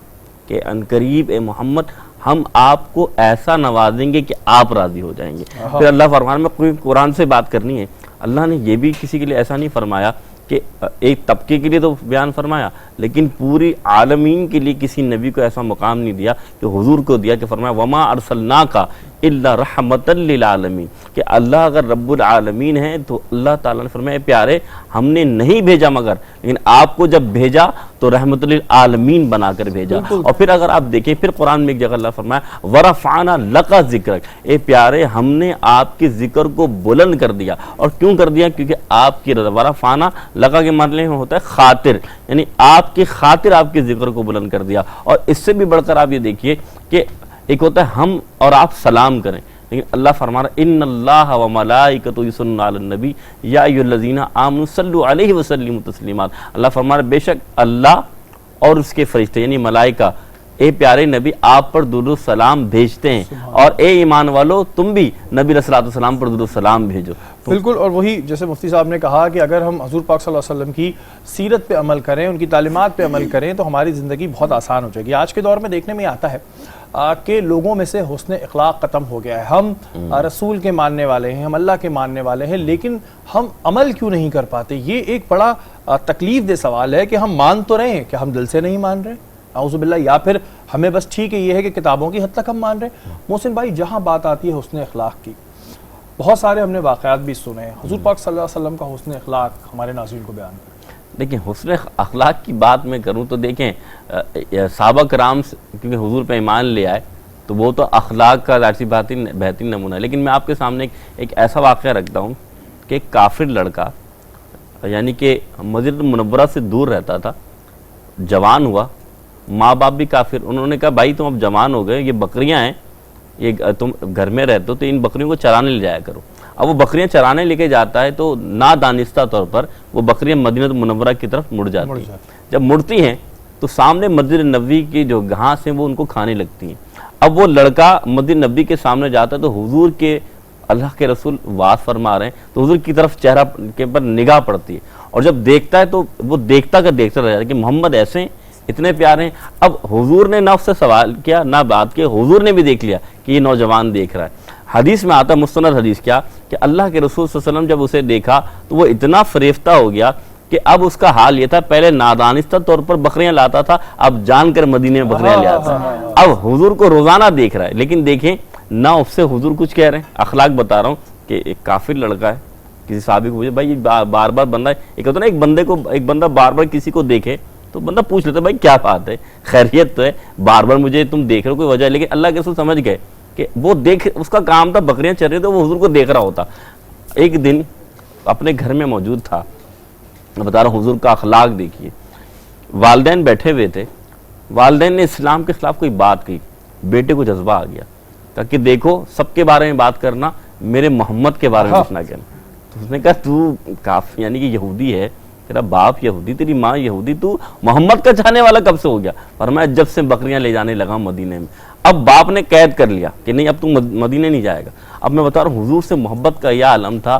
کہ عنقریب اے محمد ہم آپ کو ایسا نوازیں گے کہ آپ راضی ہو جائیں گے۔ پھر اللہ فرمایا، میں کوئی قرآن سے بات کرنی ہے، اللہ نے یہ بھی کسی کے لیے ایسا نہیں فرمایا کہ ایک طبقے کے لیے تو بیان فرمایا، لیکن پوری عالمین کے لیے کسی نبی کو ایسا مقام نہیں دیا کہ حضور کو دیا کہ فرمایا وَمَا أَرْسَلْنَاكَ إِلَّا رَحْمَةً لِّلْعَالَمِينَ، کہ اللہ اگر رب العالمین ہے تو اللہ تعالیٰ نے فرمایا پیارے ہم نے نہیں بھیجا مگر، لیکن آپ کو جب بھیجا تو رحمت للعالمین بنا کر بھیجا۔ اور پھر اگر آپ دیکھیں پھر قرآن میں ایک جگہ اللہ فرمایا وَرَفَعْنَا لَكَ ذِكْرَكَ، اے پیارے ہم نے آپ کے ذکر کو بلند کر دیا۔ اور کیوں کر دیا؟ کیونکہ آپ کی رضا، وَرَفَعْنَا لَكَ کے معنی میں ہوتا ہے خاطر، یعنی آپ کی خاطر آپ کے ذکر کو بلند کر دیا۔ اور اس سے بھی بڑھ کر آپ یہ دیکھیے کہ ایک ہوتا ہے ہم اور آپ سلام کریں، لیکن اللہ فرما رہا ان اللہ و ملائکتہ یصلون علی النبی یا ایھا الذین آمنوا صلوا علیہ وسلموا تسلیما، اللہ فرما رہا بے شک اللہ اور اس کے فرشتے یعنی ملائکہ اے پیارے نبی آپ پر درود و سلام بھیجتے ہیں، اور اے ایمان والو تم بھی نبی علیہ الصلوۃ والسلام پر درود و سلام بھیجو۔ بالکل، اور وہی جیسے مفتی صاحب نے کہا کہ اگر ہم حضور پاک صلی اللہ علیہ وسلم کی سیرت پہ عمل کریں، ان کی تعلیمات پہ عمل کریں تو ہماری زندگی بہت آسان ہو جائے گی۔ آج کے دور میں دیکھنے میں آتا ہے کہ لوگوں میں سے حسن اخلاق ختم ہو گیا ہے۔ ہم رسول کے ماننے والے ہیں، ہم اللہ کے ماننے والے ہیں، لیکن ہم عمل کیوں نہیں کر پاتے؟ یہ ایک بڑا تکلیف دہ سوال ہے کہ ہم مان تو رہے ہیں کہ ہم دل سے نہیں مان رہے، اعوذ باللہ، یا پھر ہمیں بس ٹھیک ہے یہ ہے کہ کتابوں کی حد تک ہم مان رہے ہیں۔ محسن بھائی، جہاں بات آتی ہے حسن اخلاق کی، بہت سارے ہم نے واقعات بھی سنے ہیں، حضور پاک صلی اللہ علیہ وسلم کا حسن اخلاق ہمارے ناظرین کو بیان کریں۔ دیکھیں حسن اخلاق کی بات میں کروں تو دیکھیں صحابہ کرام کیونکہ حضور پہ ایمان لے آئے تو وہ تو اخلاق کا ظاہر سی بہترین نمونہ ہے، لیکن میں آپ کے سامنے ایک ایسا واقعہ رکھتا ہوں کہ ایک کافر لڑکا یعنی کہ مسجد منورہ سے دور رہتا تھا، جوان ہوا، ماں باپ بھی کافر، انہوں نے کہا بھائی تم اب جوان ہو گئے، یہ بکریاں ہیں، یہ تم گھر میں رہتے ہو تو ان بکریوں کو چرانے لے جایا کرو۔ اب وہ بکریاں چرانے لے کے جاتا ہے تو نادانستہ طور پر وہ بکریاں مدینہ منورہ کی طرف مڑ جاتی ہیں۔ جب مڑتی ہیں تو سامنے مسجد نبوی کی جو گھاس ہیں وہ ان کو کھانے لگتی ہیں۔ اب وہ لڑکا مسجد نبوی کے سامنے جاتا ہے تو حضور کے اللہ کے رسول واز فرما رہے ہیں تو حضور کی طرف چہرہ کے پر نگاہ پڑتی ہے، اور جب دیکھتا ہے تو وہ دیکھتا رہ جاتا ہے کہ محمد ایسے ہیں، اتنے پیارے ہیں۔ اب حضور نے نہ اس سے سوال کیا نہ بات کیا، حضور نے بھی دیکھ لیا کہ یہ نوجوان دیکھ رہا ہے۔ حدیث میں آتا مستند حدیث کیا کہ اللہ کے رسول صلی اللہ علیہ وسلم جب اسے دیکھا تو وہ اتنا فریفتہ ہو گیا کہ اب اس کا حال یہ تھا، پہلے نادانستہ طور پر بکریاں لاتا تھا، اب جان کر مدینے میں بکریاں لے آتا ہے۔ اب حضور کو روزانہ دیکھ رہا ہے، لیکن دیکھیں نہ اس سے حضور کچھ کہہ رہے ہیں۔ اخلاق بتا رہا ہوں کہ ایک کافر لڑکا ہے، کسی صحابی کو پوچھے بھائی یہ بار بار بندہ ہے، ایک ہوتا ہے نا ایک بندہ بار بار کسی کو دیکھے تو بندہ پوچھ لیتا ہے بھائی کیا بات ہے، خیریت تو ہے، بار بار مجھے تم دیکھ رہے ہو کوئی وجہ ہے، لیکن اللہ کے رسول سمجھ گئے کہ وہ اس کا کام تھا بکریاں چر رہی تو وہ حضور کو دیکھ رہا ہوتا۔ ایک دن اپنے گھر میں موجود تھا، میں بتا رہا ہوں حضور کا اخلاق دیکھیے، والدین بیٹھے ہوئے تھے، والدین نے اسلام کے خلاف کوئی بات کہی، بیٹے کو جذبہ آ گیا تاکہ دیکھو سب کے بارے میں بات کرنا، میرے محمد کے بارے میں کچھ نہ کہنا۔ تو اس نے کہا تو کافی یعنی کہ یہودی ہے، تیرا باپ یہودی، تیری ماں یہودی، تو محمد کا چاہنے والا کب سے ہو گیا؟ فرمایا جب سے بکریاں لے جانے لگا مدینے میں۔ اب باپ نے قید کر لیا کہ نہیں اب تو مدینے نہیں جائے گا۔ اب میں بتا رہا ہوں حضور سے محبت کا یہ عالم تھا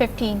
15।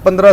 15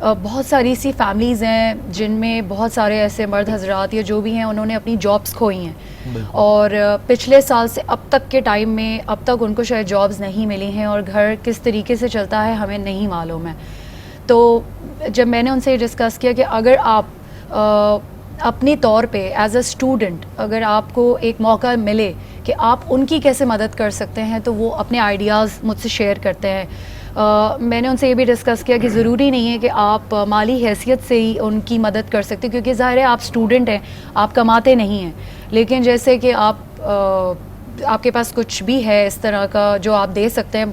بہت ساری ایسی فیملیز ہیں جن میں بہت سارے ایسے مرد حضرات یا جو بھی ہیں انہوں نے اپنی جابس کھوئی ہیں اور پچھلے سال سے اب تک کے ٹائم میں اب تک ان کو شاید جابس نہیں ملی ہیں اور گھر کس طریقے سے چلتا ہے ہمیں نہیں معلوم ہے. تو جب میں نے ان سے یہ ڈسکس کیا کہ اگر آپ اپنے طور پہ ایز اے اسٹوڈنٹ اگر آپ کو ایک موقع ملے کہ آپ ان کی کیسے مدد کر سکتے ہیں تو وہ اپنے آئیڈیاز مجھ سے شیئر کرتے ہیں. میں نے ان سے یہ بھی ڈسکس کیا کہ ضروری نہیں ہے کہ آپ مالی حیثیت سے ہی ان کی مدد کر سکتے کیونکہ ظاہر ہے آپ اسٹوڈنٹ ہیں, آپ کماتے نہیں ہیں, لیکن جیسے کہ آپ کے پاس کچھ بھی ہے اس طرح کا جو آپ دے سکتے ہیں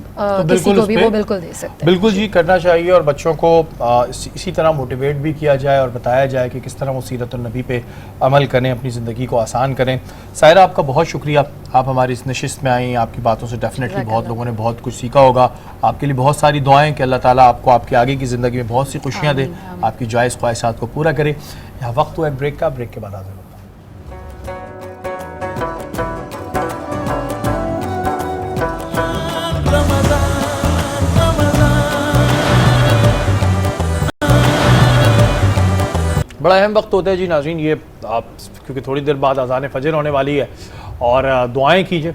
کسی کو بھی, وہ بالکل دے سکتے ہیں. بالکل جی, کرنا چاہیے اور بچوں کو اسی طرح موٹیویٹ بھی کیا جائے اور بتایا جائے کہ کس طرح وہ سیرت النبی پہ عمل کریں, اپنی زندگی کو آسان کریں. سائرہ آپ کا بہت شکریہ, آپ ہماری اس نشست میں آئیں, آپ کی باتوں سے ڈیفینیٹلی بہت لوگوں نے بہت کچھ سیکھا ہوگا. آپ کے لیے بہت ساری دعائیں کہ اللہ تعالیٰ آپ کو آپ کے آگے کی زندگی میں بہت سی خوشیاں دے, آپ کی جائز خواہشات کو پورا کرے. یہاں وقت ہوا ایک بریک کا, بریک کے بعد حاضر ہوگا. بڑا اہم وقت ہوتا ہے جی ناظرین یہ, آپ کیونکہ تھوڑی دیر بعد اذان فجر ہونے والی ہے اور دعائیں کیجئے,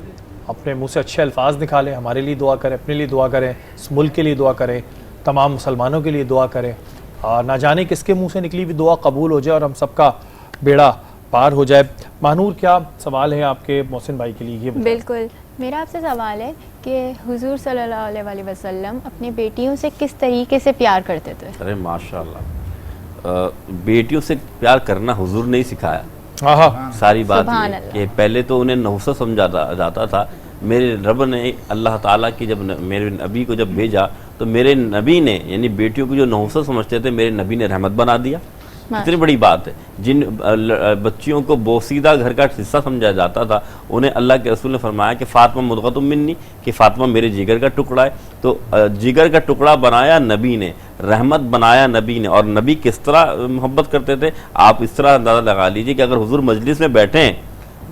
اپنے منہ سے اچھے الفاظ نکالیں, ہمارے لیے دعا کریں, اپنے لیے دعا کریں, اس ملک کے لیے دعا کریں, تمام مسلمانوں کے لیے دعا کریں. نہ جانے کس کے منہ سے نکلی ہوئی دعا قبول ہو جائے اور ہم سب کا بیڑا پار ہو جائے. ماہنور, کیا سوال ہے آپ کے محسن بھائی کے لیے؟ یہ بالکل, میرا آپ سے سوال ہے کہ حضور صلی اللہ علیہ وسلم اپنی بیٹیوں سے کس طریقے سے پیار کرتے تھے؟ ارے ماشاءاللہ, بیٹیوں سے پیار کرنا حضور نے ہی سکھایا. ساری بات یہ کہ پہلے تو انہیں نحوست سمجھا جاتا تھا. میرے رب نے اللہ تعالیٰ کی جب میرے نبی کو جب بھیجا تو میرے نبی نے یعنی بیٹیوں کو جو نحوست سمجھتے تھے میرے نبی نے رحمت بنا دیا. اتنی بڑی بات ہے. جن بچیوں کو بوسیدہ گھر کا حصہ سمجھا جاتا تھا انہیں اللہ کے رسول نے فرمایا کہ فاطمہ مدغۃ منی, کہ فاطمہ میرے جگر کا ٹکڑا ہے. تو جگر کا ٹکڑا بنایا نبی نے, رحمت بنایا نبی نے. اور نبی کس طرح محبت کرتے تھے آپ اس طرح اندازہ لگا لیجئے کہ اگر حضور مجلس میں بیٹھے ہیں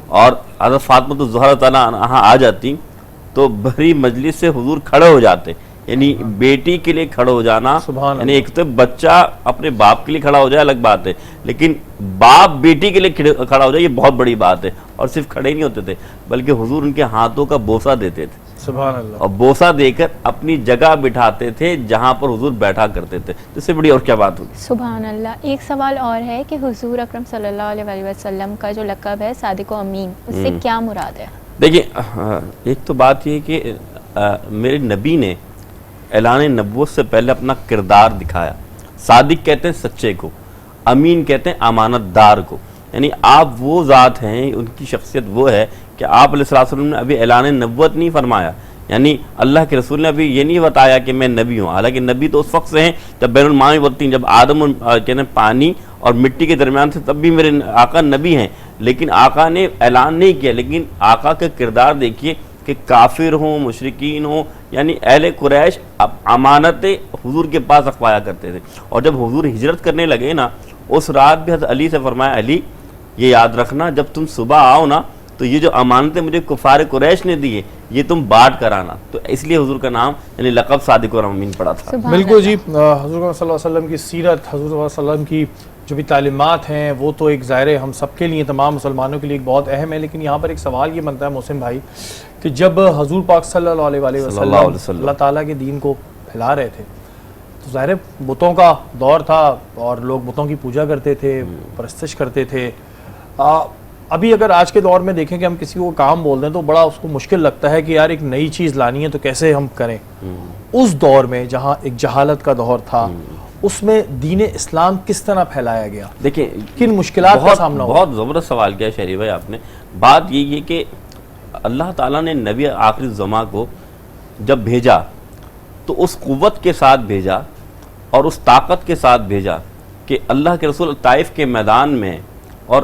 اور حضرت فاطمہ تو زہرا تعالیٰ عنہا آ جاتی تو بھری مجلس سے حضور کھڑے ہو جاتے. یعنی بیٹی کے لیے کھڑا ہو جانا, یعنی ایک تو بچہ اپنے باپ کے لیے کھڑا ہو جائے الگ بات ہے, لیکن باپ بیٹی کے لیے کھڑا ہو جائے یہ بہت بڑی بات ہے. اور صرف کھڑے نہیں ہوتے تھے بلکہ حضور ان کے ہاتھوں کا بوسہ دیتے تھے. سبحان اللہ. اور بوسہ دے کر اپنی جگہ بٹھاتے تھے جہاں پر حضور بیٹھا کرتے تھے. اس سے بڑی اور کیا بات ہوگی؟ سبحان اللہ. ایک سوال اور ہے کہ حضور اکرم صلی اللہ علیہ وسلم کا جو لقب ہے صادق و امین, اس سے کیا مراد ہے؟ دیکھیں, ایک تو بات یہ کہ میرے نبی نے اعلان نبوت سے پہلے اپنا کردار دکھایا. صادق کہتے ہیں سچے کو, امین کہتے ہیں امانت دار کو. یعنی آپ وہ ذات ہیں, ان کی شخصیت وہ ہے کہ آپ علیہ السلام نے ابھی اعلان نبوت نہیں فرمایا. یعنی اللہ کے رسول نے ابھی یہ نہیں بتایا کہ میں نبی ہوں. حالانکہ نبی تو اس وقت سے ہیں جب بین الماء والطین, جب آدم کہتے ہیں پانی اور مٹی کے درمیان سے, تب بھی میرے آقا نبی ہیں. لیکن آقا نے اعلان نہیں کیا. لیکن آقا کا کردار دیکھیے کہ کافر ہوں, مشرکین ہوں, یعنی اہل قریش امانتیں حضور کے پاس رکھوایا کرتے تھے. اور جب حضور ہجرت کرنے لگے نا, اس رات بھی حضرت علی سے فرمایا, علی یہ یاد رکھنا جب تم صبح آؤ نا تو یہ جو امانتیں مجھے کفار قریش نے دی ہے یہ تم بانٹ کرانا. تو اس لیے حضور کا نام یعنی لقب صادق و امین پڑا تھا. بالکل جی, حضور صلی اللہ علیہ وسلم کی سیرت, حضور صلی اللہ علیہ وسلم کی جو بھی تعلیمات ہیں وہ تو ایک ظاہر ہم سب کے لیے, تمام مسلمانوں کے لیے ایک بہت اہم ہے. لیکن یہاں پر ایک سوال یہ بنتا ہے محسن بھائی کہ جب حضور پاک صلی اللہ علیہ وسلم اللہ تعالیٰ کے دین کو پھیلا رہے تھے تو ظاہر بتوں کا دور تھا اور لوگ بتوں کی پوجا کرتے تھے, پرستش کرتے تھے. ابھی اگر آج کے دور میں دیکھیں کہ ہم کسی کو کام بول دیں تو بڑا اس کو مشکل لگتا ہے کہ یار ایک نئی چیز لانی ہے تو کیسے ہم کریں. اس دور میں جہاں ایک جہالت کا دور تھا اس میں دین اسلام کس طرح پھیلایا گیا؟ دیکھیں کن مشکلات کا سامنا ہوا؟ بہت زبردست سوال کیا شہری بھائی آپ نے. بات یہ ہے کہ اللہ تعالیٰ نے نبی آخری الزماں کو جب بھیجا تو اس قوت کے ساتھ بھیجا اور اس طاقت کے ساتھ بھیجا کہ اللہ کے رسول طائف کے میدان میں, اور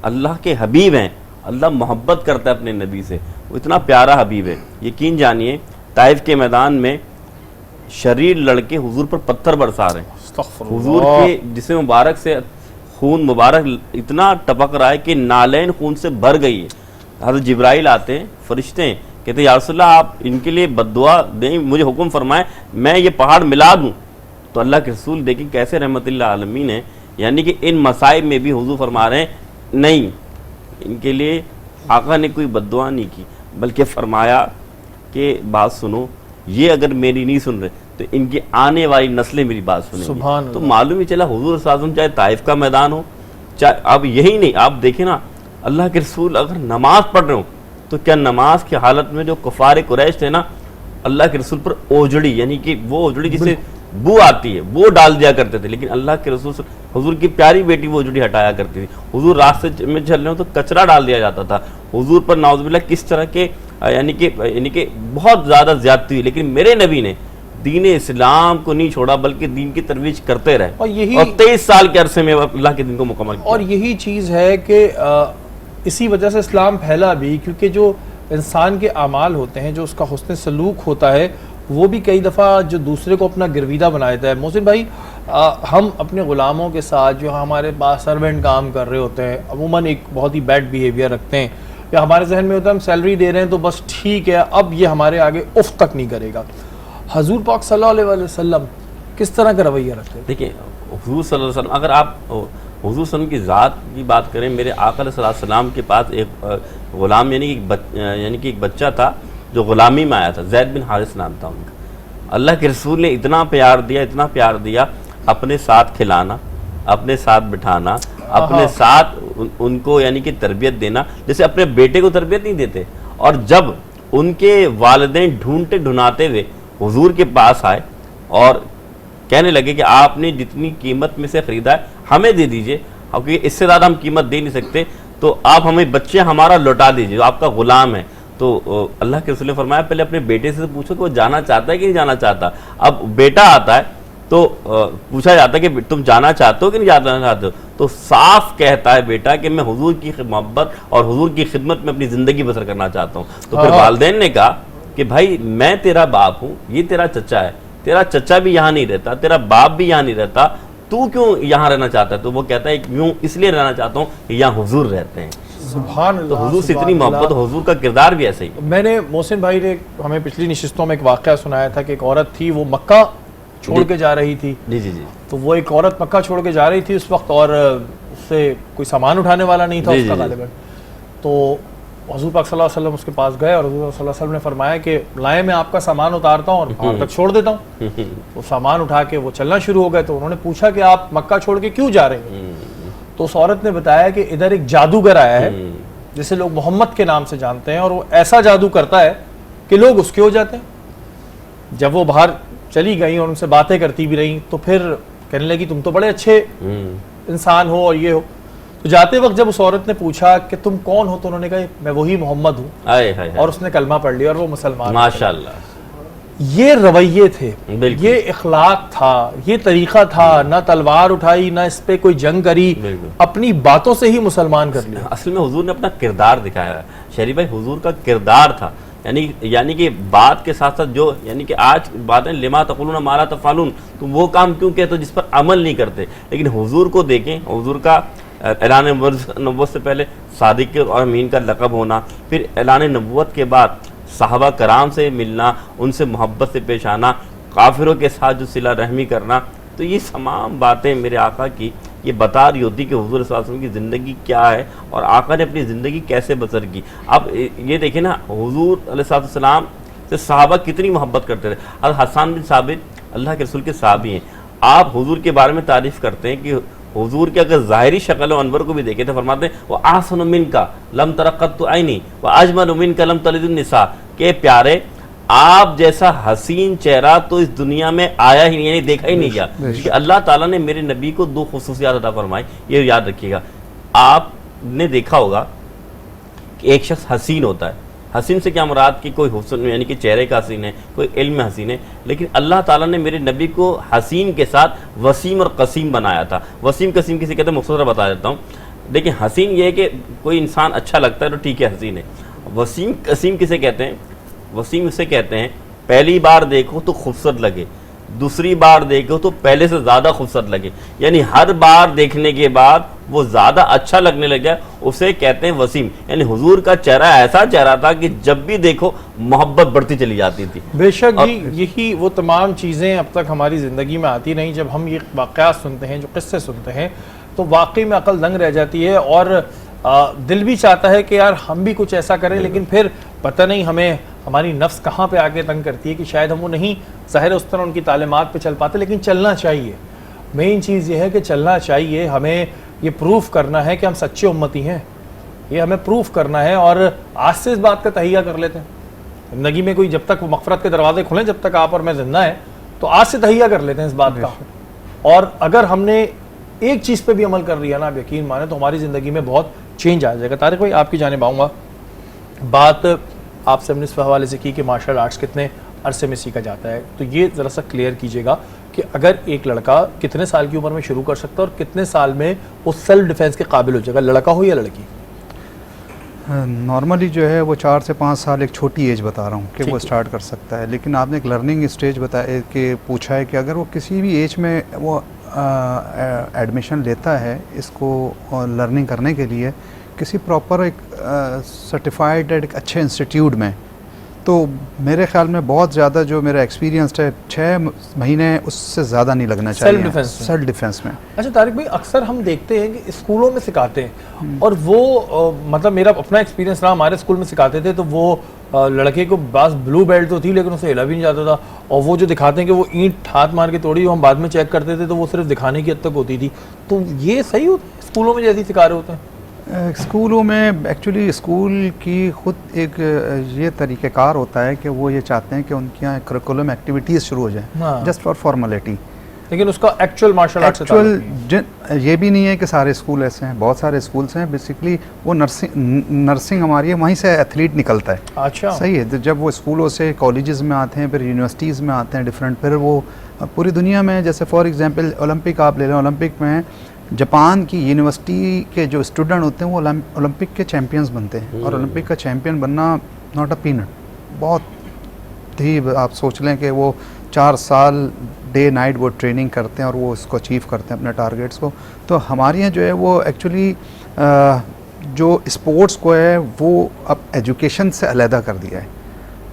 اللہ کے حبیب ہیں, اللہ محبت کرتا ہے اپنے نبی سے, وہ اتنا پیارا حبیب ہے. یقین جانیے طائف کے میدان میں شریر لڑکے حضور پر پتھر برسا رہے ہیں. حضور کے جسم مبارک سے خون مبارک اتنا ٹپک رہا ہے کہ نالین خون سے بھر گئی ہے. حضرت جبرائیل آتے ہیں, فرشتے ہیں, کہتے ہیں یا رسول اللہ آپ ان کے لیے بد دعا دیں, مجھے حکم فرمائیں میں یہ پہاڑ ملا دوں. تو اللہ کے رسول دیکھیں کیسے رحمت اللہ عالمین ہیں، یعنی کہ ان مصائب میں بھی حضور فرما رہے ہیں نہیں، ان کے لیے آقا نے کوئی بد دعا نہیں کی، بلکہ فرمایا کہ بات سنو، یہ اگر میری نہیں سن رہے تو ان کی آنے والی نسلیں میری بات سنیں گی۔ سبحان تو اللہ۔ معلوم ہی چلا حضور صلی اللہ علیہ وسلم چاہے طائف کا میدان ہو، چاہے اب یہی نہیں، آپ دیکھیں نا اللہ کے رسول اگر نماز پڑھ رہے ہوں تو کیا نماز کی حالت میں جو کفار قریش تھے نا، اللہ کے رسول پر اوجڑی، یعنی کہ وہ اوجڑی جسے بو آتی ہے وہ ڈال دیا کرتے تھے، لیکن اللہ کے رسول حضور کی پیاری بیٹی وہ اوجڑی ہٹایا کرتی تھی۔ حضور راستے میں چل رہے ہوں تو کچرا ڈال دیا جاتا تھا، حضور پر نعوذ باللہ کس طرح کے یعنی کہ بہت زیادہ زیادتی ہوئی، لیکن میرے نبی نے دین اسلام کو نہیں چھوڑا بلکہ دین کی ترویج کرتے رہے، اور یہی 23 سال کے عرصے میں اللہ کے دین کو مکمل کیا۔ اور یہی چیز ہے کہ اسی وجہ سے اسلام پھیلا بھی، کیونکہ جو انسان کے اعمال ہوتے ہیں، جو اس کا حسن سلوک ہوتا ہے، وہ بھی کئی دفعہ جو دوسرے کو اپنا گرویدہ بنا دیتا ہے۔ محسن بھائی، ہم اپنے غلاموں کے ساتھ جو ہمارے پاس سرونٹ کام کر رہے ہوتے ہیں عموماً ایک بہت ہی بیڈ بیہیویئر رکھتے ہیں، یا ہمارے ذہن میں ہوتا ہے ہم سیلری دے رہے ہیں تو بس ٹھیک ہے، اب یہ ہمارے آگے اف تک نہیں کرے گا۔ حضور پاک صلی اللہ علیہ وسلم کس طرح کا رویہ رکھتے ہیں؟ دیکھیں حضور صلی اللہ علیہ وسلم، اگر آپ حضور صلی اللہ علیہ وسلم کی ذات کی بات کریں، میرے آقا علیہ السلام کے پاس ایک غلام یعنی کہ ایک بچہ تھا جو غلامی میں آیا تھا، زید بن حارث نام تھا ان کا۔ اللہ کے رسول نے اتنا پیار دیا، اپنے ساتھ کھلانا، اپنے ساتھ بٹھانا، اپنے ساتھ ان کو یعنی کہ تربیت دینا، جیسے اپنے بیٹے کو تربیت نہیں دیتے۔ اور جب ان کے والدین ڈھونڈتے ڈھونڈاتے ہوئے حضور کے پاس آئے اور کہنے لگے کہ آپ نے جتنی قیمت میں سے خریدا ہے ہمیں دے دیجئے، کیونکہ اس سے زیادہ ہم قیمت دے نہیں سکتے، تو آپ ہمیں بچے ہمارا لوٹا دیجئے، آپ کا غلام ہے۔ تو اللہ کے رسول نے فرمایا پہلے اپنے بیٹے سے پوچھو کہ وہ جانا چاہتا ہے کہ نہیں جانا چاہتا۔ اب بیٹا آتا ہے تو پوچھا جاتا ہے کہ تم جانا چاہتے ہو کہ نہیں جانا چاہتے ہو، تو صاف کہتا ہے بیٹا کہ میں حضور کی محبت اور حضور کی خدمت میں اپنی زندگی بسر کرنا چاہتا ہوں۔ تو پھر والدین نے کہا کہ بھائی میں تیرا باپ ہوں، یہ تیرا چچا ہے، تیرا چچا بھی یہاں نہیں رہتا، تیرا باپ بھی یہاں نہیں رہتا، تو کیوں یہاں رہنا چاہتا ہے؟ تو وہ کہتا ہے کیوں، اس لیے رہنا چاہتا ہوں کہ یہاں حضور رہتے ہیں۔ سبحان اللہ، تو حضور سے اتنی سبحان محبت، اللہ۔ حضور کا کردار بھی ایسے ہی۔ میں نے محسن بھائی نے ہمیں پچھلی نشستوں میں ایک واقعہ سنایا تھا کہ ایک عورت تھی، وہ مکہ چھوڑ کے جا رہی تھی۔ جی جی جی تو وہ ایک عورت مکہ چھوڑ کے جا رہی تھی اس وقت، اور اس سے کوئی سامان اٹھانے والا نہیں تھا اس کا غالباً۔ تو حضور پاک صلی اللہ علیہ وسلم اس کے پاس گئے اور حضور صلی اللہ علیہ وسلم نے فرمایا کہ لائیں میں آپ کا سامان اتارتا ہوں اور وہاں تک چھوڑ دیتا ہوں۔ وہ سامان اٹھا کے وہ چلنا شروع ہو گئے، تو انہوں نے پوچھا کہ آپ مکہ چھوڑ کے کیوں جا رہے ہیں؟ تو اس عورت نے بتایا کہ ادھر ایک جادوگر آیا ہے جسے لوگ محمد کے نام سے جانتے ہیں، اور وہ ایسا جادو کرتا ہے کہ لوگ اس کے ہو جاتے ہیں۔ جب وہ باہر چلی گئی اور ان سے باتیں کرتی بھی رہیں تو پھر کہنے لگی تم تو بڑے اچھے انسان ہو اور یہ ہو۔ تو جاتے وقت جب اس عورت نے پوچھا کہ تم کون ہو، تو انہوں نے کہا میں وہی محمد ہوں، اور اس نے کلمہ پڑھ لیا اور وہ مسلمان۔ ماشاءاللہ، یہ رویے تھے، بالکل، یہ اخلاق تھا، یہ طریقہ تھا، نہ تلوار اٹھائی، نہ اس پہ کوئی جنگ کری، بالکل، اپنی باتوں سے ہی مسلمان کر لیا۔ اصل میں حضور نے اپنا کردار دکھایا ہے شہری بھائی، حضور کا کردار تھا، یعنی کہ بات کے ساتھ ساتھ جو یعنی کہ آج باتیں لما تقولون ما لا تفعلون، تو وہ کام کیوں کہتے ہو جس پر عمل نہیں کرتے، لیکن حضور کو دیکھیں، حضور کا اعلان نبوت سے پہلے صادق اور امین کا لقب ہونا، پھر اعلان نبوت کے بعد صحابہ کرام سے ملنا، ان سے محبت سے پیش آنا، کافروں کے ساتھ جو صلہ رحمی کرنا، تو یہ تمام باتیں میرے آقا کی یہ بتا رہی ہوتی کہ حضور صلی اللہ علیہ وسلم کی زندگی کیا ہے اور آقا نے اپنی زندگی کیسے بسر کی۔ اب یہ دیکھیں نا، حضور علیہ السلام سے صحابہ کتنی محبت کرتے تھے۔ حضرت حسان بن ثابت اللہ کے رسول کے صحابی ہیں، آپ حضور کے بارے میں تعریف کرتے ہیں کہ حضور کے اگر ظاہری شکل و انور کو بھی دیکھیں تو فرماتے ہیں وہ احسن منک لم تر قط عینی و اجمل منک لم تلد النساء، کہ پیارے آپ جیسا حسین چہرہ تو اس دنیا میں آیا ہی نہیں، یعنی دیکھا ہی نہیں گیا، کہ اللہ تعالیٰ نے میرے نبی کو دو خصوصیات عطا فرمائی۔ یہ یاد رکھیے گا، آپ نے دیکھا ہوگا کہ ایک شخص حسین ہوتا ہے، حسین سے کیا مراد کہ کوئی حسن یعنی کہ چہرے کا حسین ہے، کوئی علم میں حسین ہے، لیکن اللہ تعالیٰ نے میرے نبی کو حسین کے ساتھ وسیم اور قسیم بنایا تھا۔ وسیم قسیم کسی کہتے ہیں، مختصر بتا دیتا ہوں، لیکن حسین یہ ہے کہ کوئی انسان اچھا لگتا ہے تو ٹھیک ہے حسین ہے۔ وسیم قسیم کسے کہتے ہیں؟ وسیم اسے کہتے ہیں پہلی بار دیکھو تو خوبصورت لگے، دوسری بار دیکھو تو پہلے سے زیادہ خوبصورت لگے، یعنی ہر بار دیکھنے کے بعد وہ زیادہ اچھا لگنے لگا، اسے کہتے ہیں وسیم. یعنی حضور کا چہرہ ایسا چہرہ تھا کہ جب بھی دیکھو محبت بڑھتی چلی جاتی تھی. بے شک جی، یہی وہ تمام چیزیں اب تک ہماری زندگی میں آتی نہیں. جب ہم یہ واقعات سنتے ہیں، جو قصے سنتے ہیں، تو واقعی میں عقل دنگ رہ جاتی ہے، اور دل بھی چاہتا ہے کہ یار ہم بھی کچھ ایسا کریں، لیکن پھر پتہ نہیں ہمیں ہماری نفس کہاں پہ آگے تنگ کرتی ہے کہ شاید ہم وہ نہیں ظاہر اس طرح ان کی تعلیمات پہ چل پاتے. لیکن چلنا چاہیے. مین چیز یہ ہے کہ چلنا چاہیے. ہمیں یہ پروف کرنا ہے کہ ہم سچے امتی ہیں، یہ ہمیں پروف کرنا ہے، اور آج سے اس بات کا تہیہ کر لیتے ہیں. زندگی میں کوئی جب تک مغفرت کے دروازے کھلیں، جب تک آپ اور میں زندہ ہیں، تو آج سے تہیہ کر لیتے ہیں اس بات کا. اور اگر ہم نے ایک چیز پہ بھی عمل کر لیا نا، آپ یقین مانیں تو ہماری زندگی میں بہت چینج آ جائے گا. طارق بھائی آپ کی جانب آؤں گا. بات آپ سے ہم نے اس حوالے سے کی کہ مارشل آرٹس کتنے عرصے میں سیکھا جاتا ہے، تو یہ ذرا سا کلیئر کیجیے گا کہ اگر ایک لڑکا کتنے سال کی عمر میں شروع کر سکتا ہے اور کتنے سال میں وہ سیلف ڈیفینس کے قابل ہو جائے گا، لڑکا ہو یا لڑکی؟ نارملی جو ہے وہ 4 سے 5 سال ایک چھوٹی ایج بتا رہا ہوں کہ وہ اسٹارٹ کر سکتا ہے. لیکن آپ نے ایک لرننگ اسٹیج بتایا کہ پوچھا ہے کہ اگر وہ کسی بھی ایج میں وہ ایڈمیشن لیتا ہے اس کو لرننگ کرنے کے لیے کسی پراپر ایک سرٹیفائڈ ایک اچھے انسٹیٹیوٹ میں، تو میرے خیال میں بہت زیادہ جو میرا ایکسپیرینس ہے 6 مہینے اس سے زیادہ نہیں لگنا چاہیے سیلف ڈیفینس میں. اچھا طارق بھائی، اکثر ہم دیکھتے ہیں کہ اسکولوں میں سکھاتے ہیں، اور وہ مطلب میرا اپنا ایکسپیرینس رہا، ہمارے اسکول میں سکھاتے تھے تو وہ لڑکے کو بعض بلو بیلٹ تو تھی لیکن اسے ہلا بھی نہیں جاتا تھا، اور وہ جو دکھاتے ہیں کہ وہ اینٹ ہاتھ مار کے توڑی، ہم بعد میں چیک کرتے تھے تو وہ صرف دکھانے کی حد تک ہوتی تھی. تو یہ صحیح ہوتا ہے اسکولوں میں جیسے سکھا رہے ہوتے ہیں؟ اسکولوں میں ایکچولی اسکول کی خود ایک یہ طریقہ کار ہوتا ہے کہ وہ یہ چاہتے ہیں کہ ان کے یہاں کریکولم ایکٹیویٹیز شروع ہو جائیں جسٹ فار فارمیلٹی. لیکن اس کا ایکچوئل مارشل آرٹ یہ بھی نہیں ہے کہ سارے اسکول ایسے ہیں، بہت سارے اسکولس ہیں بیسکلی وہ نرسنگ ہماری ہے، وہیں سے ایتھلیٹ نکلتا ہے. اچھا صحیح ہے. جب وہ اسکولوں سے کالجز میں آتے ہیں، پھر یونیورسٹیز میں آتے ہیں ڈفرینٹ، پھر وہ پوری دنیا میں جیسے فار ایگزامپل اولمپک آپ لے لیں، اولمپک میں جاپان کی یونیورسٹی کے جو اسٹوڈنٹ ہوتے ہیں وہ اولمپک کے چیمپئنز بنتے ہیں. اور اولمپک کا چیمپئن بننا ناٹ اے پینٹ، بہت ہی آپ سوچ لیں کہ وہ 4 سال ڈے نائٹ وہ ٹریننگ کرتے ہیں اور وہ اس کو اچیو کرتے ہیں اپنے ٹارگیٹس کو. تو ہمارے یہاں جو ہے وہ ایکچولی جو اسپورٹس کو ہے وہ اب ایجوکیشن سے علیحدہ کر دیا ہے.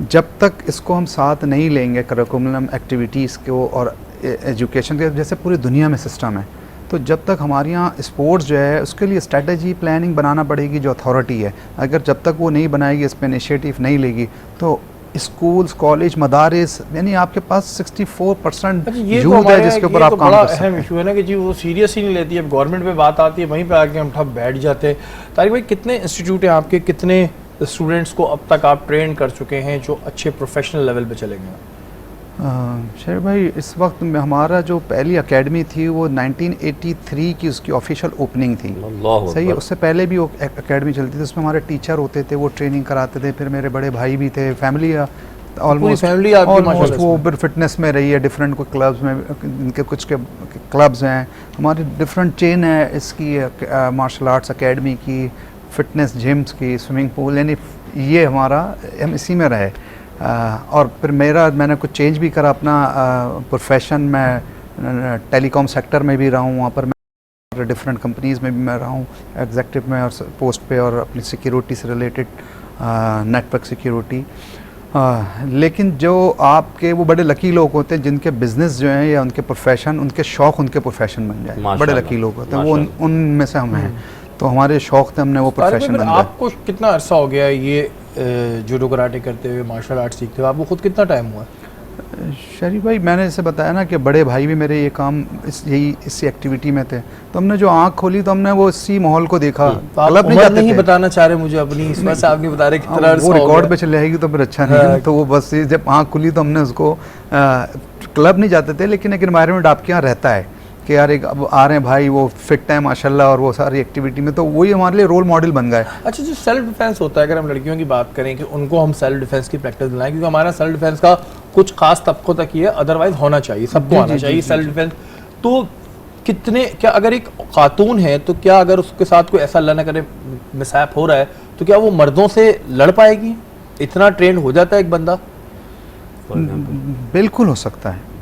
جب تک اس کو ہم ساتھ نہیں لیں گے کریکولم ایکٹیویٹیز کو اور ایجوکیشن کے، جیسے پوری دنیا میں سسٹم ہے، تو جب تک ہمارے یہاں اسپورٹس جو ہے اس کے لیے اسٹریٹجی پلاننگ بنانا پڑے گی جو اتھارٹی ہے. اگر جب تک وہ نہیں بنائے گی، اس پہ انیشیٹو نہیں لے گی، تو اسکولز، کالج، مدارس، یعنی آپ کے پاس 64% یوتھ ہے جس کے اوپر آپ کام کر سکتے ہیں. اہم ایشو ہے نا کہ جی وہ سیریس ہی نہیں لیتی. اب گورنمنٹ پہ بات آتی ہے وہیں پہ آ کے ہم ٹھپ بیٹھ جاتے ہیں. طارق بھائی کتنے انسٹیٹیوٹ ہیں آپ کے، کتنے اسٹوڈنٹس کو اب تک آپ ٹرین کر چکے ہیں جو اچھے پروفیشنل لیول پہ چلے گئے؟ شیر بھائی اس وقت میں ہمارا جو پہلی اکیڈمی تھی وہ 1983 کی اس کی آفیشیل اوپننگ تھی. صحیح ہے. اس سے پہلے بھی اکیڈمی چلتی تھی، اس میں ہمارے ٹیچر ہوتے تھے، وہ ٹریننگ کراتے تھے. پھر میرے بڑے بھائی بھی تھے، فیملی آلموسٹ وہ فٹنس میں رہی ہے. ڈفرینٹ کوئی کلبز میں، ان کے کچھ کے کلبز ہیں ہماری، ڈفرینٹ چین ہے اس کی مارشل آرٹس اکیڈمی کی، فٹنس جمس کی، سوئمنگ پول، یعنی یہ ہمارا ہم اسی میں رہے. اور پھر میں نے کچھ چینج بھی کرا اپنا پروفیشن. میں ٹیلی کام سیکٹر میں بھی رہا ہوں، وہاں پر میں ڈفرینٹ کمپنیز میں بھی میں رہا ہوں ایگزیکٹو میں اور پوسٹ پہ، اور اپنی سیکیورٹی سے ریلیٹڈ نیٹ ورک سیکیورٹی. لیکن جو آپ کے وہ بڑے لکی لوگ ہوتے ہیں جن کے بزنس جو ہیں یا ان کے پروفیشن، ان کے شوق ان کے پروفیشن بن جائے، بڑے لکی لوگ ہوتے ہیں، وہ ان میں سے ہم ہیں. تو ہمارے شوق تھے، ہم نے وہ پروفیشن بن گیا. آپ کو کتنا عرصہ ہو گیا یہ جوڈو کراٹے کرتے ہوئے، مارشل آرٹ سیکھتے ہوئے؟ آپ کو خود کتنا ٹائم ہوا؟ شریف بھائی میں نے اسے بتایا نا کہ بڑے بھائی بھی میرے یہ کام اسی ایکٹیویٹی میں تھے، تو ہم نے جو آنکھ کھولی تو ہم نے وہ اسی ماحول کو دیکھا. کلب نہیں بتانا چاہ رہے مجھے اپنی، اس میں سے آپ نہیں بتا رہے کتنا عرصہ وہ ریکارڈ پہ چلے گی تو پھر اچھا نہیں. تو وہ بس جب آنکھ کھلی تو ہم نے اس کو، کلب نہیں جاتے تھے لیکن ایک انوائرمنٹ آپ کے یہاں رہتا ہے کہ یار ایک اب آ رہے ہیں بھائی وہ فٹ ہے ماشاءاللہ اور وہ ساری ایکٹیویٹی میں، تو وہی ہمارے لیے رول ماڈل بن گئے. اچھا جو سیلف ڈیفینس ہوتا ہے، اگر ہم لڑکیوں کی بات کریں کہ ان کو ہم سیلف ڈیفینس کی پریکٹس دلائیں، کیونکہ ہمارا سیلف ڈیفینس کا کچھ خاص طبقوں تک یہ ہے، ادروائز ہونا چاہیے، سب کو آنا چاہیے سیلف ڈیفینس. تو کتنے، کیا اگر ایک خاتون ہے تو کیا اگر اس کے ساتھ کوئی ایسا اللہ نہ کرے مسہپ ہو رہا ہے تو کیا وہ مردوں سے لڑ پائے گی؟ اتنا ٹرینڈ ہو جاتا ہے ایک بندہ؟ بالکل ہو سکتا ہے.